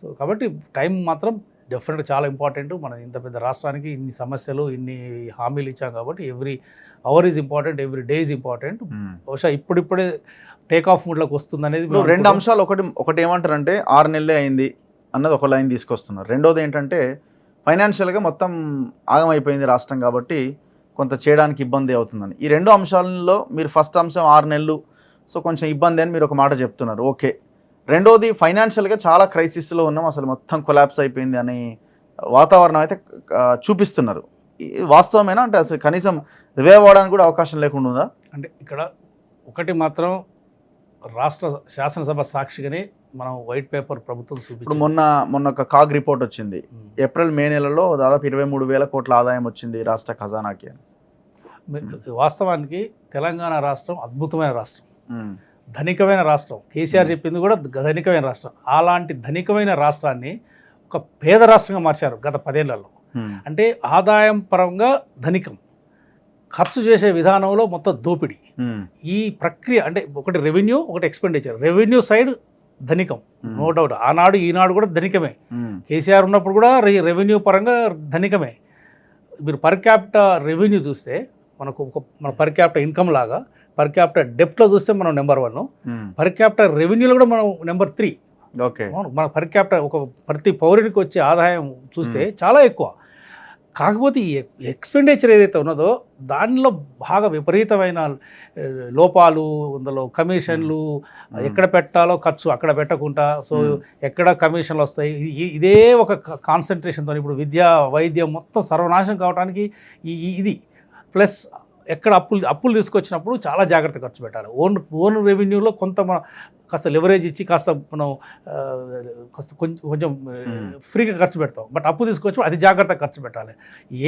సో కాబట్టి టైం మాత్రం డెఫినెట్గా చాలా ఇంపార్టెంట్. మన ఇంత పెద్ద రాష్ట్రానికి ఇన్ని సమస్యలు ఇన్ని హామీలు ఇచ్చాం కాబట్టి every hour is important, every day is important. బహుశా ఇప్పుడిప్పుడే టేక్ ఆఫ్ మూడ్లోకి వస్తుంది అనేది
2 అంశాలు. ఒకటి ఏమంటారంటే 6 నెలలే అయింది అన్నది ఒక లైన్ తీసుకొస్తున్నారు. రెండోది ఏంటంటే ఫైనాన్షియల్గా మొత్తం ఆగమైపోయింది రాష్ట్రం కాబట్టి కొంత చేయడానికి ఇబ్బంది అవుతుందని. ఈ 2 అంశాలలో మీరు ఫస్ట్ అంశం 6 నెలలు సో కొంచెం ఇబ్బంది అని మీరు ఒక మాట చెప్తున్నారు, ఓకే. రెండోది ఫైనాన్షియల్గా చాలా క్రైసిస్లో ఉన్నాం, అసలు మొత్తం కొలాప్స్ అయిపోయింది అని వాతావరణం అయితే చూపిస్తున్నారు. వాస్తవమేనా? అంటే అసలు కనీసం రివైవ్ అవ్వడానికి కూడా అవకాశం లేకుండా ఉందా?
అంటే ఇక్కడ ఒకటి మాత్రం రాష్ట్ర శాసనసభ సాక్షిగానే మనం వైట్ పేపర్ ప్రభుత్వం చూపించింది.
మొన్న ఒక కాగ్ రిపోర్ట్ వచ్చింది, ఏప్రిల్ మే నెలలో దాదాపు 23,000 కోట్ల ఆదాయం వచ్చింది రాష్ట్ర ఖజానాకి.
వాస్తవానికి తెలంగాణ రాష్ట్రం అద్భుతమైన రాష్ట్రం, ధనికమైన రాష్ట్రం. కేసీఆర్ చెప్పింది కూడా ధనికమైన రాష్ట్రం. అలాంటి ధనికమైన రాష్ట్రాన్ని ఒక పేద రాష్ట్రంగా మార్చారు గత 10 ఏళ్లలో. అంటే ఆదాయం పరంగా ధనికం, ఖర్చు చేసే విధానంలో మొత్తం దోపిడీ. ఈ ప్రక్రియ అంటే ఒకటి రెవెన్యూ, ఒకటి ఎక్స్పెండిచర్. రెవెన్యూ సైడ్ ధనికం నో డౌట్, ఆనాడు ఈనాడు కూడా ధనికమే. కేసీఆర్ ఉన్నప్పుడు కూడా రెవెన్యూ పరంగా ధనికమే. మీరు పర్ క్యాపిటల్ రెవెన్యూ చూస్తే మన పర్ క్యాపిటల్ ఇన్కమ్ లాగా పర్ క్యాపిటల్ డెప్ట్లో చూస్తే మనం నెంబర్ 1, పర్ క్యాపిటల్ రెవెన్యూలో కూడా మనం నెంబర్ 3.
ఓకే,
మన పర్ క్యాపిటల్ ప్రతి పౌరునికి వచ్చే ఆదాయం చూస్తే చాలా ఎక్కువ. కాకపోతే ఈ ఎక్స్పెండిచర్ ఏదైతే ఉన్నదో దానిలో బాగా విపరీతమైన లోపాలు, అందులో కమిషన్లు, ఎక్కడ పెట్టాలో ఖర్చు అక్కడ పెట్టకుండా, సో ఎక్కడ కమిషన్లు వస్తాయి, ఇదే ఒక కాన్సన్ట్రేషన్తో ఇప్పుడు విద్య వైద్యం మొత్తం సర్వనాశనం కావడానికి ఇది. ప్లస్ ఎక్కడ అప్పులు తీసుకొచ్చినప్పుడు చాలా జాగ్రత్త ఖర్చు పెట్టాలి. ఓన్ రెవెన్యూలో కొంత మనం కాస్త లెవరేజ్ ఇచ్చి కాస్త మనం కొంచెం ఫ్రీగా ఖర్చు పెడతాం. బట్ అప్పు తీసుకొచ్చి అది జాగ్రత్త ఖర్చు పెట్టాలి.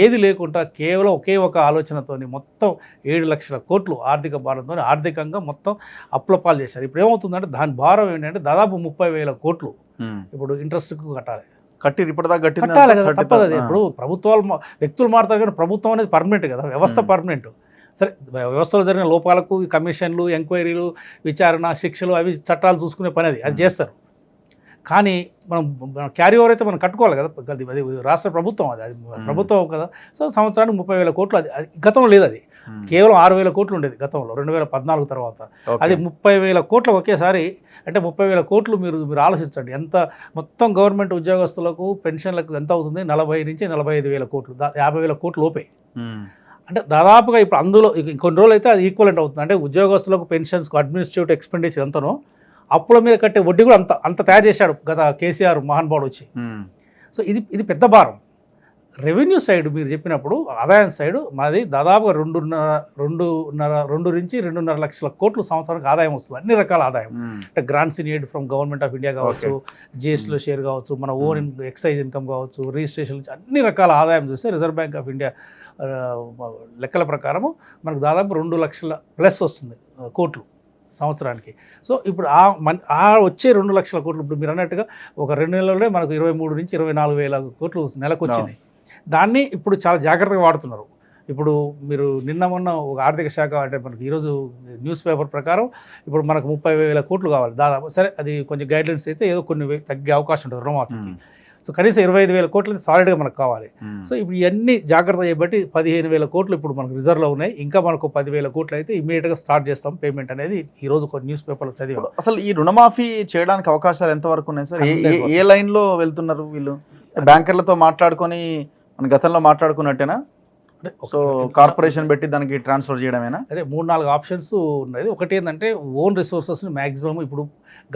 ఏది లేకుండా కేవలం ఒకే ఒక ఆలోచనతో మొత్తం 7 లక్షల కోట్లు ఆర్థిక భారంతో ఆర్థికంగా మొత్తం అప్పుల పాలు చేశారు. ఇప్పుడు ఏమవుతుందంటే దాని భారం ఏంటంటే దాదాపు 30,000 కోట్లు ఇప్పుడు ఇంట్రెస్ట్కు కట్టాలి. కట్టాలి కదా, తప్పదు. అది ఇప్పుడు ప్రభుత్వాలు వ్యక్తులు మారుతారు కానీ ప్రభుత్వం అనేది పర్మనెంట్ కదా, వ్యవస్థ పర్మనెంట్. సరే, వ్యవస్థలో జరిగిన లోపాలకు కమిషన్లు, ఎంక్వైరీలు, విచారణ, శిక్షలు అవి చట్టాలు చూసుకునే పని అది చేస్తారు. కానీ మనం క్యారీ ఓవర్ అయితే మనం కట్టుకోవాలి కదా, అది రాష్ట్ర ప్రభుత్వం, అది ప్రభుత్వం కదా. సో సంవత్సరానికి 30,000 కోట్లు, అది గతంలో లేదు, అది కేవలం 6,000 కోట్లు ఉండేది గతంలో 2014 తర్వాత. అది 30,000 కోట్లు ఒకేసారి. అంటే 30,000 కోట్లు మీరు ఆలోచించండి, ఎంత మొత్తం గవర్నమెంట్ ఉద్యోగస్తులకు పెన్షన్లకు ఎంత అవుతుంది, 40 నుంచి 45,000 కోట్లు, 50,000 కోట్లు లోపే. అంటే దాదాపుగా ఇప్పుడు అందులో కొన్ని రోజులు అయితే అది ఈక్వలెంట్ అవుతుంది. అంటే ఉద్యోగస్తులకు పెన్షన్స్కు అడ్మినిస్ట్రేటివ్ ఎక్స్పెండిచర్ ఎంతనో అప్పుల మీద కట్టే వడ్డీ కూడా అంత తయారు చేశాడు గత కేసీఆర్ మహానుభావుడు వచ్చి. సో ఇది పెద్ద భారం. రెవెన్యూ సైడ్ మీరు చెప్పినప్పుడు ఆదాయం సైడు మాది దాదాపుగా 2 నుంచి 2.5 లక్షల కోట్లు సంవత్సరానికి ఆదాయం వస్తుంది, అన్ని రకాల ఆదాయం. అంటే grants in aid from government of India కావచ్చు, జిఎస్టీలో షేర్ కావచ్చు, మన ఓన్ ఎక్సైజ్ ఇన్కమ్ కావచ్చు, రిజిస్ట్రేషన్ నుంచి అన్ని రకాల ఆదాయం చూస్తే రిజర్వ్ బ్యాంక్ ఆఫ్ ఇండియా లెక్కల ప్రకారము మనకు దాదాపు 2 లక్షల ప్లస్ వస్తుంది కోట్లు సంవత్సరానికి. సో ఇప్పుడు వచ్చే 2 లక్షల కోట్లు ఇప్పుడు మీరు అన్నట్టుగా ఒక 2 నెలల్లో మనకు 23 నుంచి 24,000 కోట్లు నెలకు వచ్చింది. దాన్ని ఇప్పుడు చాలా జాగ్రత్తగా వాడుతున్నారు. ఇప్పుడు మీరు నిన్న మొన్న ఒక ఆర్థిక శాఖ అంటే మనకి ఈరోజు న్యూస్ పేపర్ ప్రకారం ఇప్పుడు మనకు 30,000 కోట్లు కావాలి దాదాపు. సరే అది కొంచెం గైడ్లైన్స్ అయితే ఏదో కొన్ని తగ్గే అవకాశం ఉంటుంది రుణమాఫీకి. సో కనీసం 25,000 కోట్లు సాలిడ్గా మనకు కావాలి. సో ఇప్పుడు ఇవన్నీ జాగ్రత్త చేయబట్టి 15,000 కోట్లు ఇప్పుడు మనకు రిజర్వ్లో ఉన్నాయి. ఇంకా మనకు 10,000 కోట్లు అయితే ఇమీడియట్గా స్టార్ట్ చేస్తాం పేమెంట్ అనేది ఈరోజు కొన్ని న్యూస్ పేపర్లో చదివాం.
అసలు ఈ రుణమాఫీ చేయడానికి అవకాశాలు ఎంతవరకు ఉన్నాయి సార్? ఏ లైన్లో వెళ్తున్నారు వీళ్ళు? బ్యాంకర్లతో మాట్లాడుకొని మన గతంలో మాట్లాడుకున్నట్టేనా? సో కార్పొరేషన్ పెట్టి దానికి ట్రాన్స్ఫర్ చేయడమేనా?
అదే 3-4 ఆప్షన్స్ ఉన్నాయి. ఒకటి ఏంటంటే ఓన్ రిసోర్సెస్ని మ్యాక్సిమం ఇప్పుడు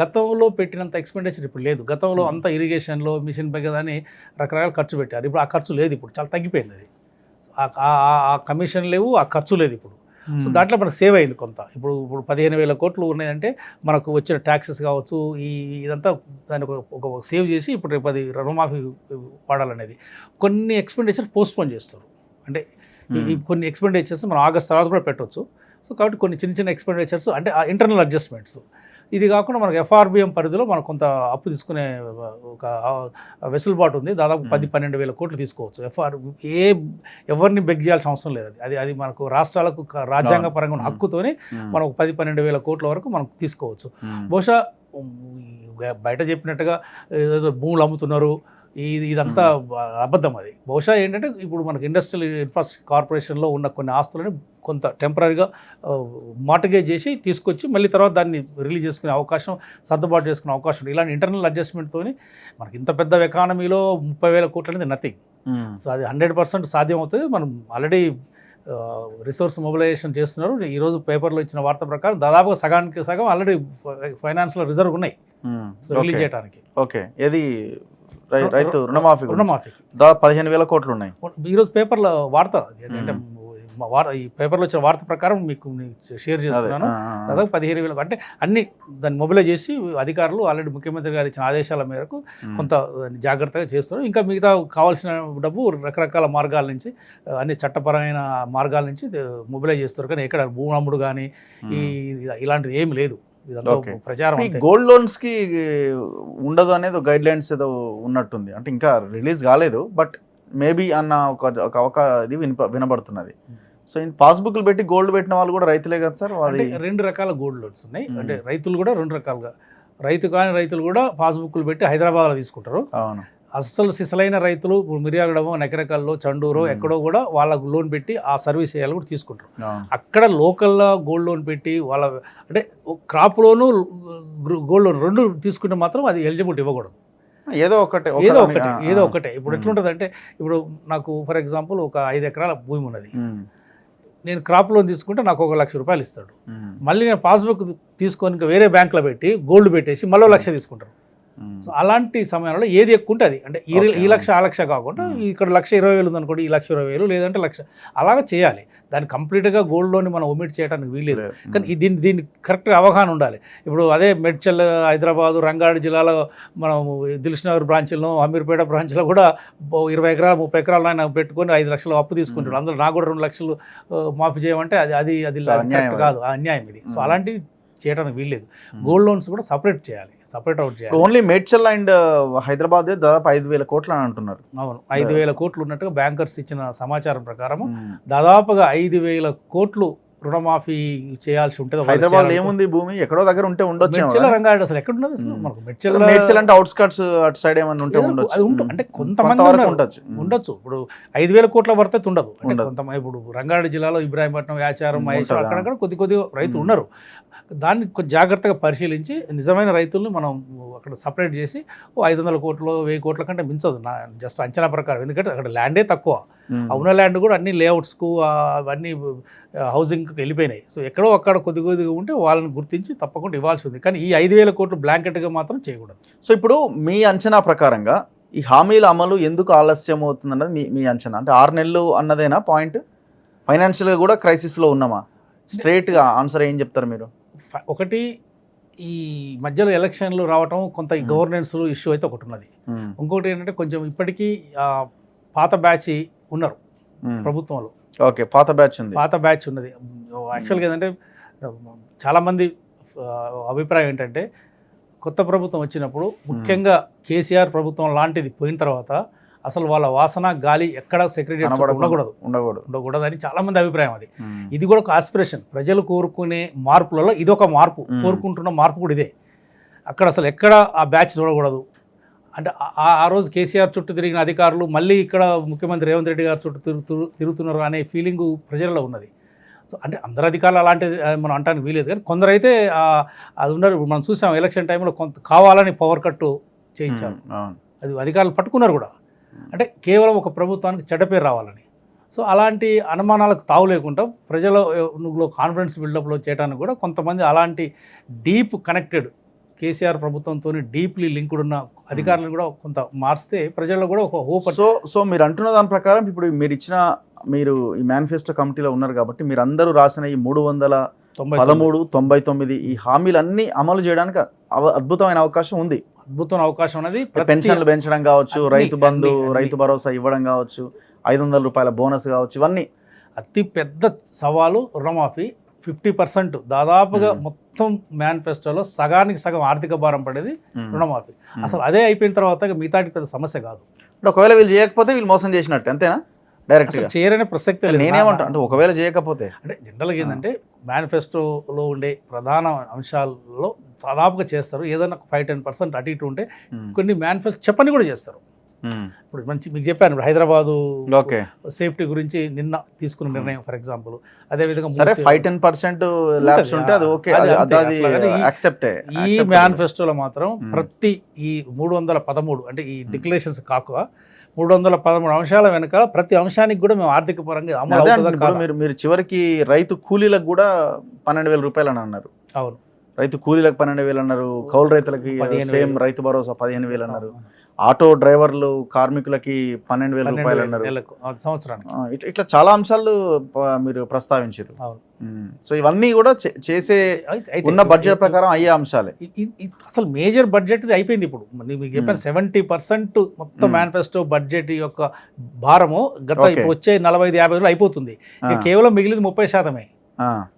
గతంలో పెట్టినంత ఎక్స్పెండిచర్ ఇప్పుడు లేదు. గతంలో అంతా ఇరిగేషన్లో మిషన్ అని రకరకాల ఖర్చు పెట్టారు. ఇప్పుడు ఆ ఖర్చు లేదు, ఇప్పుడు చాలా తగ్గిపోయింది. అది ఆ కమిషన్ లేవు, ఆ ఖర్చు లేదు ఇప్పుడు. సో దాంట్లో మనకు సేవ్ అయింది కొంత. ఇప్పుడు 15,000 కోట్లు ఉన్నాయంటే మనకు వచ్చిన ట్యాక్సెస్ కావచ్చు, ఇదంతా దాన్ని ఒక సేవ్ చేసి ఇప్పుడు రేపు అది రుణమాఫీ వాడాలనేది. కొన్ని ఎక్స్పెండిచర్ పోస్ట్పోన్ చేస్తారు. అంటే కొన్ని ఎక్స్పెండిచర్స్ మనం ఆగస్ట్ తర్వాత కూడా పెట్టవచ్చు. సో కాబట్టి కొన్ని చిన్న ఎక్స్పెండిచర్స్ అంటే ఇంటర్నల్ అడ్జస్ట్మెంట్స్. ఇది కాకుండా మనకు ఎఫ్ఆర్బిఎం పరిధిలో మనకు కొంత అప్పు తీసుకునే ఒక వెసులుబాటు ఉంది. దాదాపు 10-12,000 కోట్లు తీసుకోవచ్చు. ఎవరిని బెగ్ చేయాల్సిన అవసరం లేదు. అది మనకు రాష్ట్రాలకు రాజ్యాంగపరంగా ఉన్న హక్కుతోనే మనం 10-12,000 కోట్ల వరకు మనం తీసుకోవచ్చు. బహుశా బయట చెప్పినట్టుగా ఏదో భూములు అమ్ముతున్నారు, ఇదంతా అబద్ధం. అది బహుశా ఏంటంటే ఇప్పుడు మనకు ఇండస్ట్రియల్ ఇన్ఫ్రాస్ట్రక్చర్ కార్పొరేషన్లో ఉన్న కొన్ని ఆస్తులని కొంత టెంపరీగా మార్టిగేజ్ చేసి తీసుకొచ్చి మళ్ళీ తర్వాత దాన్ని రిలీజ్ చేసుకునే అవకాశం, సర్దుబాటు చేసుకునే అవకాశం. ఇలాంటి ఇంటర్నల్ అడ్జస్ట్మెంట్తో మనకి ఇంత పెద్ద ఎకానమీలో 30,000 కోట్లు అనేది నథింగ్. సో అది 100% సాధ్యం అవుతుంది. మనం ఆల్రెడీ రిసోర్స్ మొబిలైజేషన్ చేస్తున్నారు. ఈరోజు పేపర్లో ఇచ్చిన వార్త ప్రకారం దాదాపుగా సగానికి సగం ఆల్రెడీ ఫైనాన్స్లో రిజర్వ్ ఉన్నాయి రిలీజ్ చేయడానికి.
ఓకే, ఏది రైతు రుణమాఫీకి దాదాపు 15,000 కోట్లు ఉన్నాయి.
ఈరోజు పేపర్లో వార్త ఏంటంటే ఈ పేపర్లో వచ్చిన వార్త ప్రకారం మీకు షేర్ చేస్తున్నాను. దాదాపు 15,000 అంటే అన్ని దాన్ని మొబిలైజ్ చేసి అధికారులు ఆల్రెడీ ముఖ్యమంత్రి గారు ఇచ్చిన ఆదేశాల మేరకు కొంత జాగ్రత్తగా చేస్తున్నారు. ఇంకా మిగతా కావాల్సిన డబ్బు రకరకాల మార్గాల నుంచి, అన్ని చట్టపరమైన మార్గాల నుంచి మొబిలైజ్ చేస్తారు. కానీ ఎక్కడ భూనమ్ముడు కానీ ఇలాంటిది ఏమి లేదు. ప్రచారం
గోల్డ్ లోన్స్ కి ఉండదు అనేది గైడ్ లైన్స్ ఏదో ఉన్నట్టుంది. అంటే ఇంకా రిలీజ్ కాలేదు, బట్ మేబీ అన్న ఒక ఇది వినబడుతున్నది. సో పాస్బుక్లు పెట్టి గోల్డ్ పెట్టిన వాళ్ళు కూడా రైతులే కదా సార్?
అంటే 2 రకాల గోల్డ్ లోన్స్ ఉన్నాయి. అంటే రైతులు కూడా 2 రకాలుగా, రైతులు కూడా పాస్బుక్లు పెట్టి హైదరాబాద్లో తీసుకుంటారు.
అవును.
అస్సలు సిసలైన రైతులు మిర్యాలగూడెమో, నకరకల్లో, చండూరో ఎక్కడో కూడా వాళ్ళకు లోన్ పెట్టి ఆ సర్వీస్ చేయాలి కూడా తీసుకుంటారు. అక్కడ లోకల్లో గోల్డ్ లోన్ పెట్టి వాళ్ళ అంటే క్రాప్ లోను గోల్డ్ లోన్ 2 తీసుకుంటే మాత్రం అది ఎలిజిబిలిటీ ఇవ్వకూడదు.
ఏదో
ఒకటే. ఇప్పుడు ఎట్లుంటుంది అంటే ఇప్పుడు నాకు ఫర్ ఎగ్జాంపుల్ ఒక 5 ఎకరాల భూమి ఉన్నది. నేను క్రాప్ లోన్ తీసుకుంటే నాకు 1 లక్ష రూపాయలు ఇస్తాడు. మళ్ళీ నేను పాస్బుక్ తీసుకొని ఇంకా వేరే బ్యాంకులో పెట్టి గోల్డ్ పెట్టేసి మళ్ళీ 1 లక్ష తీసుకుంటారు. సో అలాంటి సమయంలో ఏది ఎక్కువ ఉంటుంది అంటే ఈ లక్ష ఆ లక్ష కాకుండా ఇక్కడ 1,20,000 ఉందనుకోండి, ఈ 1,20,000 లేదంటే 1,00,000 అలాగా చేయాలి. దాన్ని కంప్లీట్గా గోల్డ్ లోన్ మనం ఒమిట్ చేయడానికి వీలేదు. కానీ దీన్ని కరెక్ట్గా అవగాహన ఉండాలి. ఇప్పుడు అదే మేడ్చల్, హైదరాబాదు, రంగారెడ్డి జిల్లాలో మనం దిల్సుఖ్నగర్ బ్రాంచ్లో, అమీర్పేట బ్రాంచ్లో కూడా 20 ఎకరాలు 30 ఎకరాలు ఆయన పెట్టుకొని 5 లక్షలు అప్పు తీసుకుంటాడు. అందులో నాకు కూడా 2 లక్షలు మాఫీ చేయమంటే అది కరెక్ట్ కాదు, అన్యాయం ఇది. సో అలాంటివి చేయడానికి వీల్లేదు. గోల్డ్ లోన్స్ కూడా సపరేట్ అవుట్ చేయాలి.
ఓన్లీ మేడ్చల్ అండ్ హైదరాబాద్ దాదాపు 5,000 కోట్లు అని అంటున్నారు.
అవును, 5,000 కోట్లు ఉన్నట్టుగా బ్యాంకర్స్ ఇచ్చిన సమాచారం ప్రకారం దాదాపుగా 5,000 కోట్లు రుణమాఫీ చేయాల్సి ఉంటుంది.
హైదరాబాద్ ఏముంది భూమి ఎక్కడో దగ్గర ఉంటే ఉండొచ్చు.
మెడ్చల రంగారెడ్డి అసలు ఎక్కడ ఉన్నది అసలు మనకు
మేడ్చల్ అంటే అవుట్స్కట్స్ అటు సైడ్ ఏమన్నా ఉంటే ఉండొచ్చు.
అది ఉంటుంది అంటే కొంతమంది ఉండొచ్చు. ఇప్పుడు 5,000 కోట్ల వర్త ఉండదు. అంటే కొంతమంది ఇప్పుడు రంగారెడ్డి జిల్లాలో ఇబ్రాహీంపట్నం, యాచారం, మహేశ్వరం అక్కడక్కడ కొద్ది రైతులు ఉన్నారు. దాన్ని కొంచెం జాగ్రత్తగా పరిశీలించి నిజమైన రైతులను మనం అక్కడ సపరేట్ చేసి 500 కోట్లు 1000 కోట్ల కంటే మించదు నా జస్ట్ అంచనా ప్రకారం. ఎందుకంటే అక్కడ ల్యాండే తక్కువ, ఉన్న ల్యాండ్ కూడా అన్ని లేఅవుట్స్కు అవన్నీ హౌసింగ్కి వెళ్ళిపోయినాయి. సో ఎక్కడో అక్కడ కొద్దిగా ఉంటే వాళ్ళని గుర్తించి తప్పకుండా ఇవ్వాల్సి ఉంది. కానీ ఈ 5,000 కోట్లు బ్లాంకెట్గా మాత్రం చేయకూడదు.
సో ఇప్పుడు మీ అంచనా ప్రకారంగా ఈ హామీల అమలు ఎందుకు ఆలస్యం అవుతుందన్నది మీ అంచనా? అంటే 6 నెలలు అన్నదేనా పాయింట్? ఫైనాన్షియల్గా కూడా క్రైసిస్లో ఉన్నామా? స్ట్రైట్గా ఆన్సర్ ఏం చెప్తారు మీరు?
ఒకటి, ఈ మధ్యలో ఎలక్షన్లు రావటం కొంత ఈ గవర్నెన్స్ ఇష్యూ అయితే ఒకటి ఉన్నది. ఇంకోటి ఏంటంటే కొంచెం ఇప్పటికీ పాత బ్యాచ్ ఉన్నారు ప్రభుత్వంలో.
ఓకే, పాత బ్యాచ్
ఉన్నది. యాక్చువల్గా ఏంటంటే చాలామంది అభిప్రాయం ఏంటంటే కొత్త ప్రభుత్వం వచ్చినప్పుడు ముఖ్యంగా కేసీఆర్ ప్రభుత్వం లాంటిది పోయిన తర్వాత అసలు వాళ్ళ వాసన గాలి ఎక్కడ సెక్రటరీ ఉండకూడదు అని చాలామంది అభిప్రాయం. అది ఇది కూడా ఒక ఆస్పిరేషన్, ప్రజలు కోరుకునే మార్పులలో ఇది ఒక మార్పు, కోరుకుంటున్న మార్పు కూడా ఇదే. అక్కడ అసలు ఎక్కడ ఆ బ్యాచ్ చూడకూడదు అంటే ఆ రోజు కేసీఆర్ చుట్టూ తిరిగిన అధికారులు మళ్ళీ ఇక్కడ ముఖ్యమంత్రి రేవంత్ రెడ్డి గారు చుట్టూ తిరుగుతున్నారు అనే ఫీలింగు ప్రజల్లో ఉన్నది. సో అంటే అందరు అధికారులు అలాంటిది మనం అంటానికి వీలేదు, కానీ కొందరైతే అది ఉన్నారు. మనం చూసాం ఎలక్షన్ టైంలో కొంత కావాలని పవర్ కట్టు చేయించారు, అది అధికారులు పట్టుకున్నారు కూడా. అంటే కేవలం ఒక ప్రభుత్వానికి చెడ్డ పేరు రావాలని. సో అలాంటి అనుమానాలకు తావు లేకుండా ప్రజలలో కాన్ఫిడెన్స్ బిల్డప్లో చేయడానికి కూడా కొంతమంది అలాంటి డీప్ కనెక్టెడ్ కేసీఆర్ ప్రభుత్వంతో డీప్లీ లింక్డ్ ఉన్న అధికారులను కూడా కొంత మార్చితే ప్రజల్లో కూడా ఒక హోప్.
సో మీరు అంటున్న దాని ప్రకారం ఇప్పుడు మీరు ఈ మేనిఫెస్టో కమిటీలో ఉన్నారు కాబట్టి మీరు అందరూ రాసిన ఈ 313, ఈ హామీలన్నీ అమలు చేయడానికి అద్భుతమైన అవకాశం ఉంది.
అద్భుతమైన అవకాశం ఉన్నది.
పెన్షన్లు పెంచడం కావచ్చు, రైతు బంధు, రైతు భరోసా ఇవ్వడం కావచ్చు, 500 రూపాయల బోనస్ కావచ్చు, ఇవన్నీ.
అతి పెద్ద సవాలు రుణమాఫీ. 50% దాదాపుగా మొత్తం మేనిఫెస్టోలో సగానికి సగం ఆర్థిక భారం పడేది రుణమాఫీ. అసలు అదే అయిపోయిన తర్వాత మిగతాటి పెద్ద సమస్య కాదు.
ఒకవేళ వీళ్ళు చేయకపోతే వీళ్ళు మోసం చేసినట్టు అంతేనా? డైరెక్ట్
చేయరనే ప్రసక్తే లేదు.
నేనేమంటా అంటే ఒకవేళ చేయకపోతే
అంటే జనరల్గా ఏంటంటే మేనిఫెస్టోలో ఉండే ప్రధాన అంశాల్లో దాదాపుగా చేస్తారు. ఏదైనా 5-10% అటు ఇటు ఉంటే కొన్ని మేనిఫెస్టో చెప్పని కూడా చేస్తారు. ఇప్పుడు మీకు చెప్పాను, ఇప్పుడు హైదరాబాదు సేఫ్టీ గురించి నిన్న తీసుకున్న నిర్ణయం ఫర్ ఎగ్జాంపుల్. అదేవిధంగా
5-10% ల్యాబ్స్ ఉంటే అది ఓకే, ఈ
మేనిఫెస్టోలో మాత్రం ప్రతి ఈ 313 అంటే ఈ డిక్లరేషన్స్ కాక 313 అంశాల వెనక ప్రతి అంశానికి కూడా మేము ఆర్థిక పరంగా అమలు.
మీరు చివరికి రైతు కూలీలకు కూడా 12,000 రూపాయలు అని అన్నారు.
అవును,
రైతు కూలీలకు 12,000 అన్నారు, కౌలు రైతులకి సేమ్ రైతు భరోసా 15,000 అన్నారు, ఆటో డ్రైవర్లు కార్మికులకి 12,000 రూపాయలు అన్నారు
సంవత్సరానికి.
ఇట్లా చాలా అంశాలు మీరు ప్రస్తావించారు. సో ఇవన్నీ కూడా చేసే ఉన్న బడ్జెట్ ప్రకారం అయ్యే అంశాలే.
అసలు మేజర్ బడ్జెట్ అయిపోయింది. ఇప్పుడు మీకు చెప్పాను 70% మొత్తం మేనిఫెస్టో బడ్జెట్ యొక్క భారము గత ఇప్పుడు వచ్చే 45-50 రోజులు అయిపోతుంది. కేవలం మిగిలింది 30%.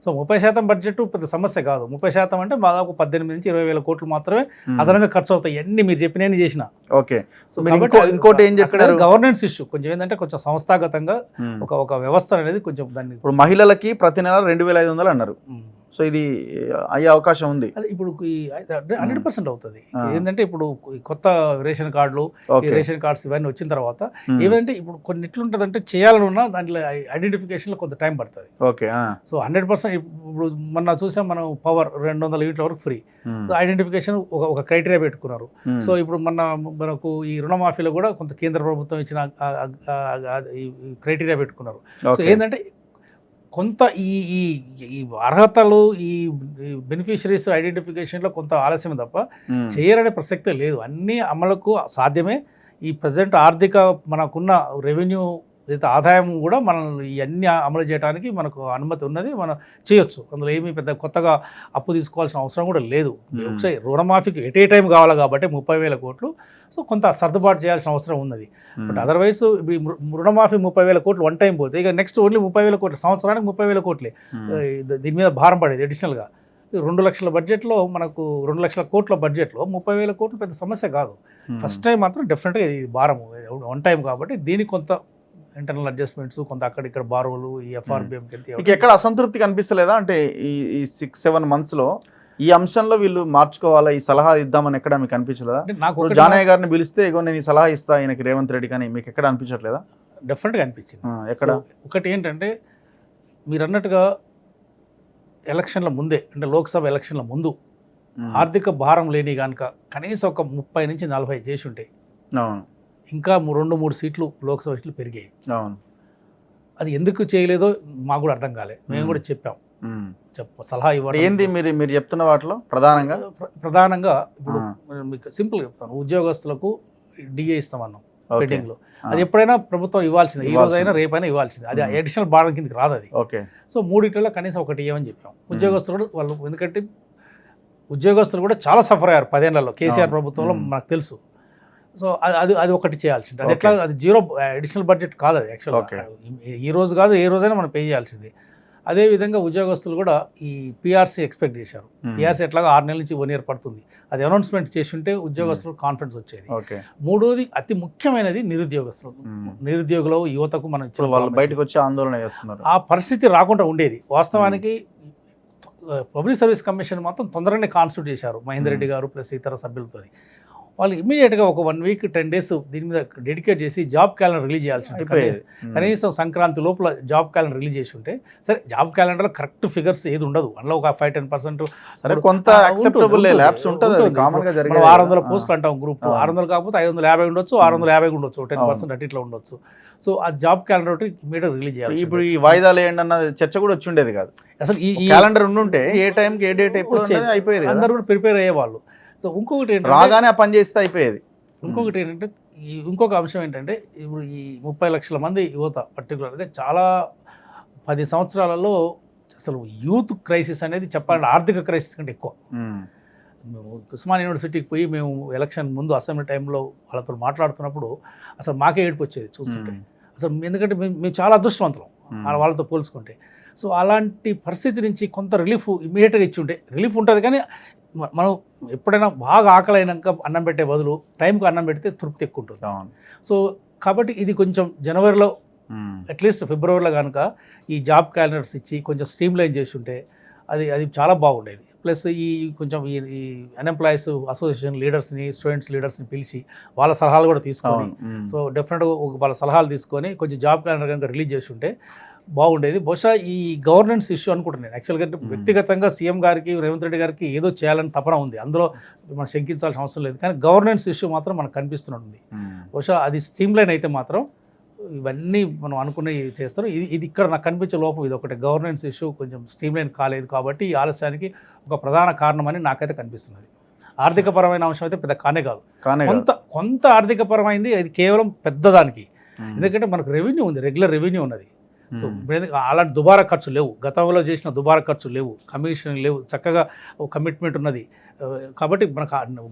సో 30% బడ్జెట్ పెద్ద సమస్య కాదు. 30% అంటే దాదాపు 18,000-20,000 కోట్లు మాత్రమే అదనంగా ఖర్చు అవుతాయి. అన్ని మీరు చెప్పినవి చేసిన.
ఓకే, ఇంకోటి ఏం చెప్పారు,
గవర్నెన్స్ ఇష్యూ కొంచెం ఏంటంటే కొంచెం సంస్థాగతంగా ఒక వ్యవస్థ అనేది కొంచెం దాన్ని.
ఇప్పుడు మహిళలకి ప్రతి నెల 2,500 అన్నారు. సో ఇది అయ్యే అవకాశం ఉంది.
అది ఇప్పుడు 100% అవుతుంది. ఏంటంటే ఇప్పుడు కొత్త రేషన్ కార్డులు, రేషన్ కార్డ్స్ ఇవన్నీ వచ్చిన తర్వాత ఏదంటే ఇప్పుడు కొన్ని ఎట్లుంటుందంటే చేయాలని ఉన్నా దాంట్లో ఐడెంటిఫికేషన్లో కొంత టైం పడుతుంది.
ఓకే,
సో 100% ఇప్పుడు మొన్న చూసాం మనం పవర్ 200 యూనిట్ల వరకు ఫ్రీ. సో ఐడెంటిఫికేషన్ ఒక క్రైటీరియా పెట్టుకున్నారు. సో ఇప్పుడు మనకు ఈ రుణమాఫీలో కూడా కొంత కేంద్ర ప్రభుత్వం ఇచ్చిన క్రైటీరియా పెట్టుకున్నారు. సో ఏంటంటే కొంత ఈ అర్హతలు ఈ బెనిఫిషరీస్ ఐడెంటిఫికేషన్లో కొంత ఆలస్యం తప్ప చేయరనే ప్రసక్తే లేదు. అన్ని అమలుకు సాధ్యమే. ఈ ప్రజెంట్ ఆర్థిక మనకున్న రెవెన్యూ ఆదాయం కూడా మనం ఇవన్నీ అమలు చేయడానికి మనకు అనుమతి ఉన్నది, మనం చేయొచ్చు. అందులో ఏమీ పెద్ద కొత్తగా అప్పు తీసుకోవాల్సిన అవసరం కూడా లేదు. ఒకసారి రుణమాఫీకి ఎట్ టైం కావాలి కాబట్టి 30,000 కోట్లు. సో కొంత సర్దుబాటు చేయాల్సిన అవసరం ఉన్నది. బట్ అదర్వైజ్ రుణమాఫీ 30,000 కోట్లు వన్ టైం పోతే ఇక నెక్స్ట్ ఓన్లీ 30,000 కోట్లు సంవత్సరానికి 30,000 కోట్లే దీని మీద భారం పడేది అడిషనల్గా. 2 లక్షల బడ్జెట్లో మనకు 2 లక్షల కోట్ల బడ్జెట్లో 30,000 కోట్లు పెద్ద సమస్య కాదు. ఫస్ట్ టైం మాత్రం డెఫినెట్గా ఇది భారం వన్ టైం కాబట్టి దీనికి కొంత ఇంటర్నల్ అడ్జస్ట్మెంట్స్, కొంత అక్కడ ఇక్కడ బారోలు, ఈ ఎఫ్ఆర్బిఎం
మీకు ఎక్కడ అసంతృప్తి కనిపిస్తలేదా? అంటే ఈ 6-7 monthsలో ఈ అంశంలో వీళ్ళు మార్చుకోవాలా, ఈ సలహా ఇద్దామని ఎక్కడ మీకు అనిపించలేదా?
నాకు
జానయ్య గారిని పిలిస్తే ఇగో నేను ఈ సలహా ఇస్తా ఈయనకి రేవంత్ రెడ్డి, కానీ మీకు ఎక్కడ అనిపించట్లేదా?
డెఫినెట్గా అనిపించింది.
ఎక్కడ?
ఒకటి ఏంటంటే మీరు అన్నట్టుగా ఎలక్షన్ల ముందే, అంటే లోక్సభ ఎలక్షన్ల ముందు ఆర్థిక భారం లేని కనుక కనీసం ఒక 30 నుంచి 40 చేసి ఉంటాయి, ఇంకా 2-3 సీట్లు లోక్సభ సీట్లు పెరిగాయి. అది ఎందుకు చేయలేదో మాకు కూడా అర్థం కాలే. మేము కూడా చెప్పాం, సలహా ఇవ్వడం.
ఏంది మీరు చెప్తున్న వాటిలో ప్రధానంగా
ఇప్పుడు మీకు సింపుల్ చెప్తాను, ఉద్యోగస్తులకు డిఏ ఇస్తామన్నాం పెండింగ్లో. అది ఎప్పుడైనా ప్రభుత్వం ఇవ్వాల్సింది, ఈ రోజైనా రేపైనా ఇవ్వాల్సింది. అది అడిషనల్ భారం కిందకి రాదు అది. సో 3 కనీసం ఒకటి ఇవ్వమని చెప్పాం. ఉద్యోగస్తులు కూడా వాళ్ళు, ఎందుకంటే ఉద్యోగస్తులు కూడా చాలా సఫర్ అయ్యారు 10 ఏళ్లలో కేసీఆర్ ప్రభుత్వంలో, మనకు తెలుసు. సో అది ఒకటి చేయాల్సింది. అది ఎట్లా, అది జీరో అడిషనల్ బడ్జెట్ కాదు అది యాక్చువల్గా. ఈ రోజు కాదు, ఏ రోజైనా మనం పే చేయాల్సింది. అదేవిధంగా ఉద్యోగస్తులు కూడా ఈ పిఆర్సీ ఎక్స్పెక్ట్ చేశారు. పిఆర్సీ ఎట్లాగా 6 నెలల నుంచి 1 year పడుతుంది. అది అనౌన్స్మెంట్ చేసి ఉంటే ఉద్యోగస్తులకు కాన్ఫిడెన్స్ వచ్చేది. 3వది అతి ముఖ్యమైనది నిరుద్యోగస్తులు. నిరుద్యోగులు, యువతకు మనం
బయటకు వచ్చి ఆందోళన చేస్తున్నారు.
ఆ పరిస్థితి రాకుండా ఉండేది. వాస్తవానికి పబ్లిక్ సర్వీస్ కమిషన్ మాత్రం తొందరగానే కాన్స్టిట్యూట్ చేశారు మహేందర్ రెడ్డి గారు ప్లస్ ఇతర సభ్యులతో. వాళ్ళు ఇమీడియట్గా ఒక 1 week 10 days దీని మీద డెడికేట్ చేసి జాబ్ క్యాలెండర్ రిలీజ్ చేయాల్సి ఉంటుంది. కనీసం సంక్రాంతి లోపల జాబ్ క్యాలెండర్ రిలీజ్ చేసి ఉంటే సరే. జాబ్ క్యాలెండర్లో కరెక్ట్ ఫిగర్స్ ఏది ఉండదు, అందులో ఒక 5-10%
కొంత
600 పోస్టులు అంటాం గ్రూప్. 600 కాకపోతే 550 ఉండొచ్చు, 650 ఉండొచ్చు, 10% అటు ఇట్లా ఉండొచ్చు. సో ఆ జాబ్ క్యాలెండర్ ఒకటి ఇమీడియట్ రిలీజ్ చేయాలి.
ఇప్పుడు ఈ వాయిదాలు ఏంటి అన్న చర్చ కూడా వచ్చి ఉండేది కాదు. అసలు ఈ క్యాలెండర్ ఉండుంటే ఏ టైంకి ఏ డేట్ అయిపోయేది,
అందరూ కూడా ప్రిపేర్ అయ్యేవాళ్ళు. సో ఇంకొకటి
రాగానే ఆ పని చేస్తే అయిపోయేది.
ఇంకొకటి ఏంటంటే ఇంకొక అంశం ఏంటంటే ఇప్పుడు ఈ 30 లక్షల మంది యువత పర్టికులర్గా చాలా 10 సంవత్సరాలలో అసలు యూత్ క్రైసిస్ అనేది చెప్పాలంటే ఆర్థిక క్రైసిస్ కంటే ఎక్కువ. మేము ఉస్మానియా యూనివర్సిటీకి పోయి మేము ఎలక్షన్ ముందు అసెంబ్లీ టైంలో వాళ్ళతో మాట్లాడుతున్నప్పుడు అసలు మాకే ఏడుపు వచ్చేది చూస్తుంటే. అసలు ఎందుకంటే మేము చాలా అదృష్టవంతులం వాళ్ళతో పోల్చుకుంటే. సో అలాంటి పరిస్థితి నుంచి కొంత రిలీఫ్ ఇమీడియట్గా ఇచ్చి ఉంటే, రిలీఫ్ ఉంటుంది కానీ మనం ఎప్పుడైనా బాగా ఆకలి అయినాక అన్నం పెట్టే బదులు టైంకి అన్నం పెడితే తృప్తి ఎక్కువ ఉంటుంది. సో కాబట్టి ఇది కొంచెం జనవరిలో అట్లీస్ట్ ఫిబ్రవరిలో కనుక ఈ జాబ్ క్యాలెండర్స్ ఇచ్చి కొంచెం స్ట్రీమ్లైన్ చేసి ఉంటే అది చాలా బాగుండేది. ప్లస్ ఈ కొంచెం ఈ అన్ఎంప్లాయీస్ అసోసియేషన్ లీడర్స్ని, స్టూడెంట్స్ లీడర్స్ని పిలిచి వాళ్ళ సలహాలు కూడా తీసుకొని, సో డెఫినెట్గా వాళ్ళ సలహాలు తీసుకొని కొంచెం జాబ్ క్యాలెండర్ కనుక రిలీజ్ చేసి ఉంటే బాగుండేది. బహుశా ఈ గవర్నెన్స్ ఇష్యూ అనుకుంటున్నాను యాక్చువల్గా. వ్యక్తిగతంగా సీఎం గారికి, రేవంత్ రెడ్డి గారికి ఏదో చేయాలని తపన ఉంది, అందులో మనం శంకించాల్సిన అవసరం లేదు. కానీ గవర్నెన్స్ ఇష్యూ మాత్రం మనకు కనిపిస్తున్నట్టుంది. బహుశా అది స్ట్రీమ్లైన్ అయితే మాత్రం ఇవన్నీ మనం అనుకునే చేస్తారు. ఇది ఇక్కడ నాకు కనిపించే లోపం ఇది ఒకటి. గవర్నెన్స్ ఇష్యూ కొంచెం స్ట్రీమ్లైన్ కాలేదు కాబట్టి ఈ ఆలస్యానికి ఒక ప్రధాన కారణమని నాకైతే కనిపిస్తున్నది. ఆర్థికపరమైన అంశం అయితే పెద్ద కానే కాదు, కొంత ఆర్థికపరమైంది. అది కేవలం పెద్దదానికి, ఎందుకంటే మనకు రెవెన్యూ ఉంది, రెగ్యులర్ రెవెన్యూ ఉన్నది. సో అలాంటి దుబారా ఖర్చు లేవు, గతంలో చేసిన దుబారా ఖర్చు లేవు, కమిషన్ లేవు, చక్కగా కమిట్మెంట్ ఉన్నది. కాబట్టి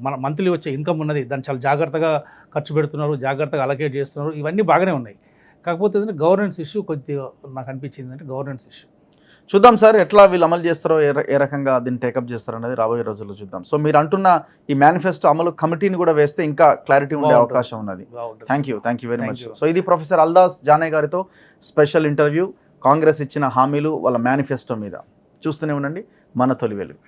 మన మంత్లీ వచ్చే ఇన్కమ్ ఉన్నది, దాన్ని చాలా జాగ్రత్తగా ఖర్చు పెడుతున్నారు, జాగ్రత్తగా అలకేట్ చేస్తున్నారు. ఇవన్నీ బాగానే ఉన్నాయి. కాకపోతే గవర్నెన్స్ ఇష్యూ కొద్దిగా నాకు అనిపించింది, అంటే గవర్నెన్స్ ఇష్యూ.
చూద్దాం సార్ ఎట్లా వీళ్ళు అమలు చేస్తారో, ఏ రకంగా దీన్ని టేకప్ చేస్తారో అనేది రాబోయే రోజుల్లో చూద్దాం. సో మీరు అంటున్న ఈ మేనిఫెస్టో అమలు కమిటీని కూడా వేస్తే ఇంకా క్లారిటీ ఉండే అవకాశం ఉన్నది. Thank you very much. So ఇది ప్రొఫెసర్ అల్దాస్ జానయ్య గారితో స్పెషల్ ఇంటర్వ్యూ, కాంగ్రెస్ ఇచ్చిన హామీలు, వాళ్ళ మేనిఫెస్టో మీద. చూస్తూనే ఉండండి మన తొలి వెలుగు.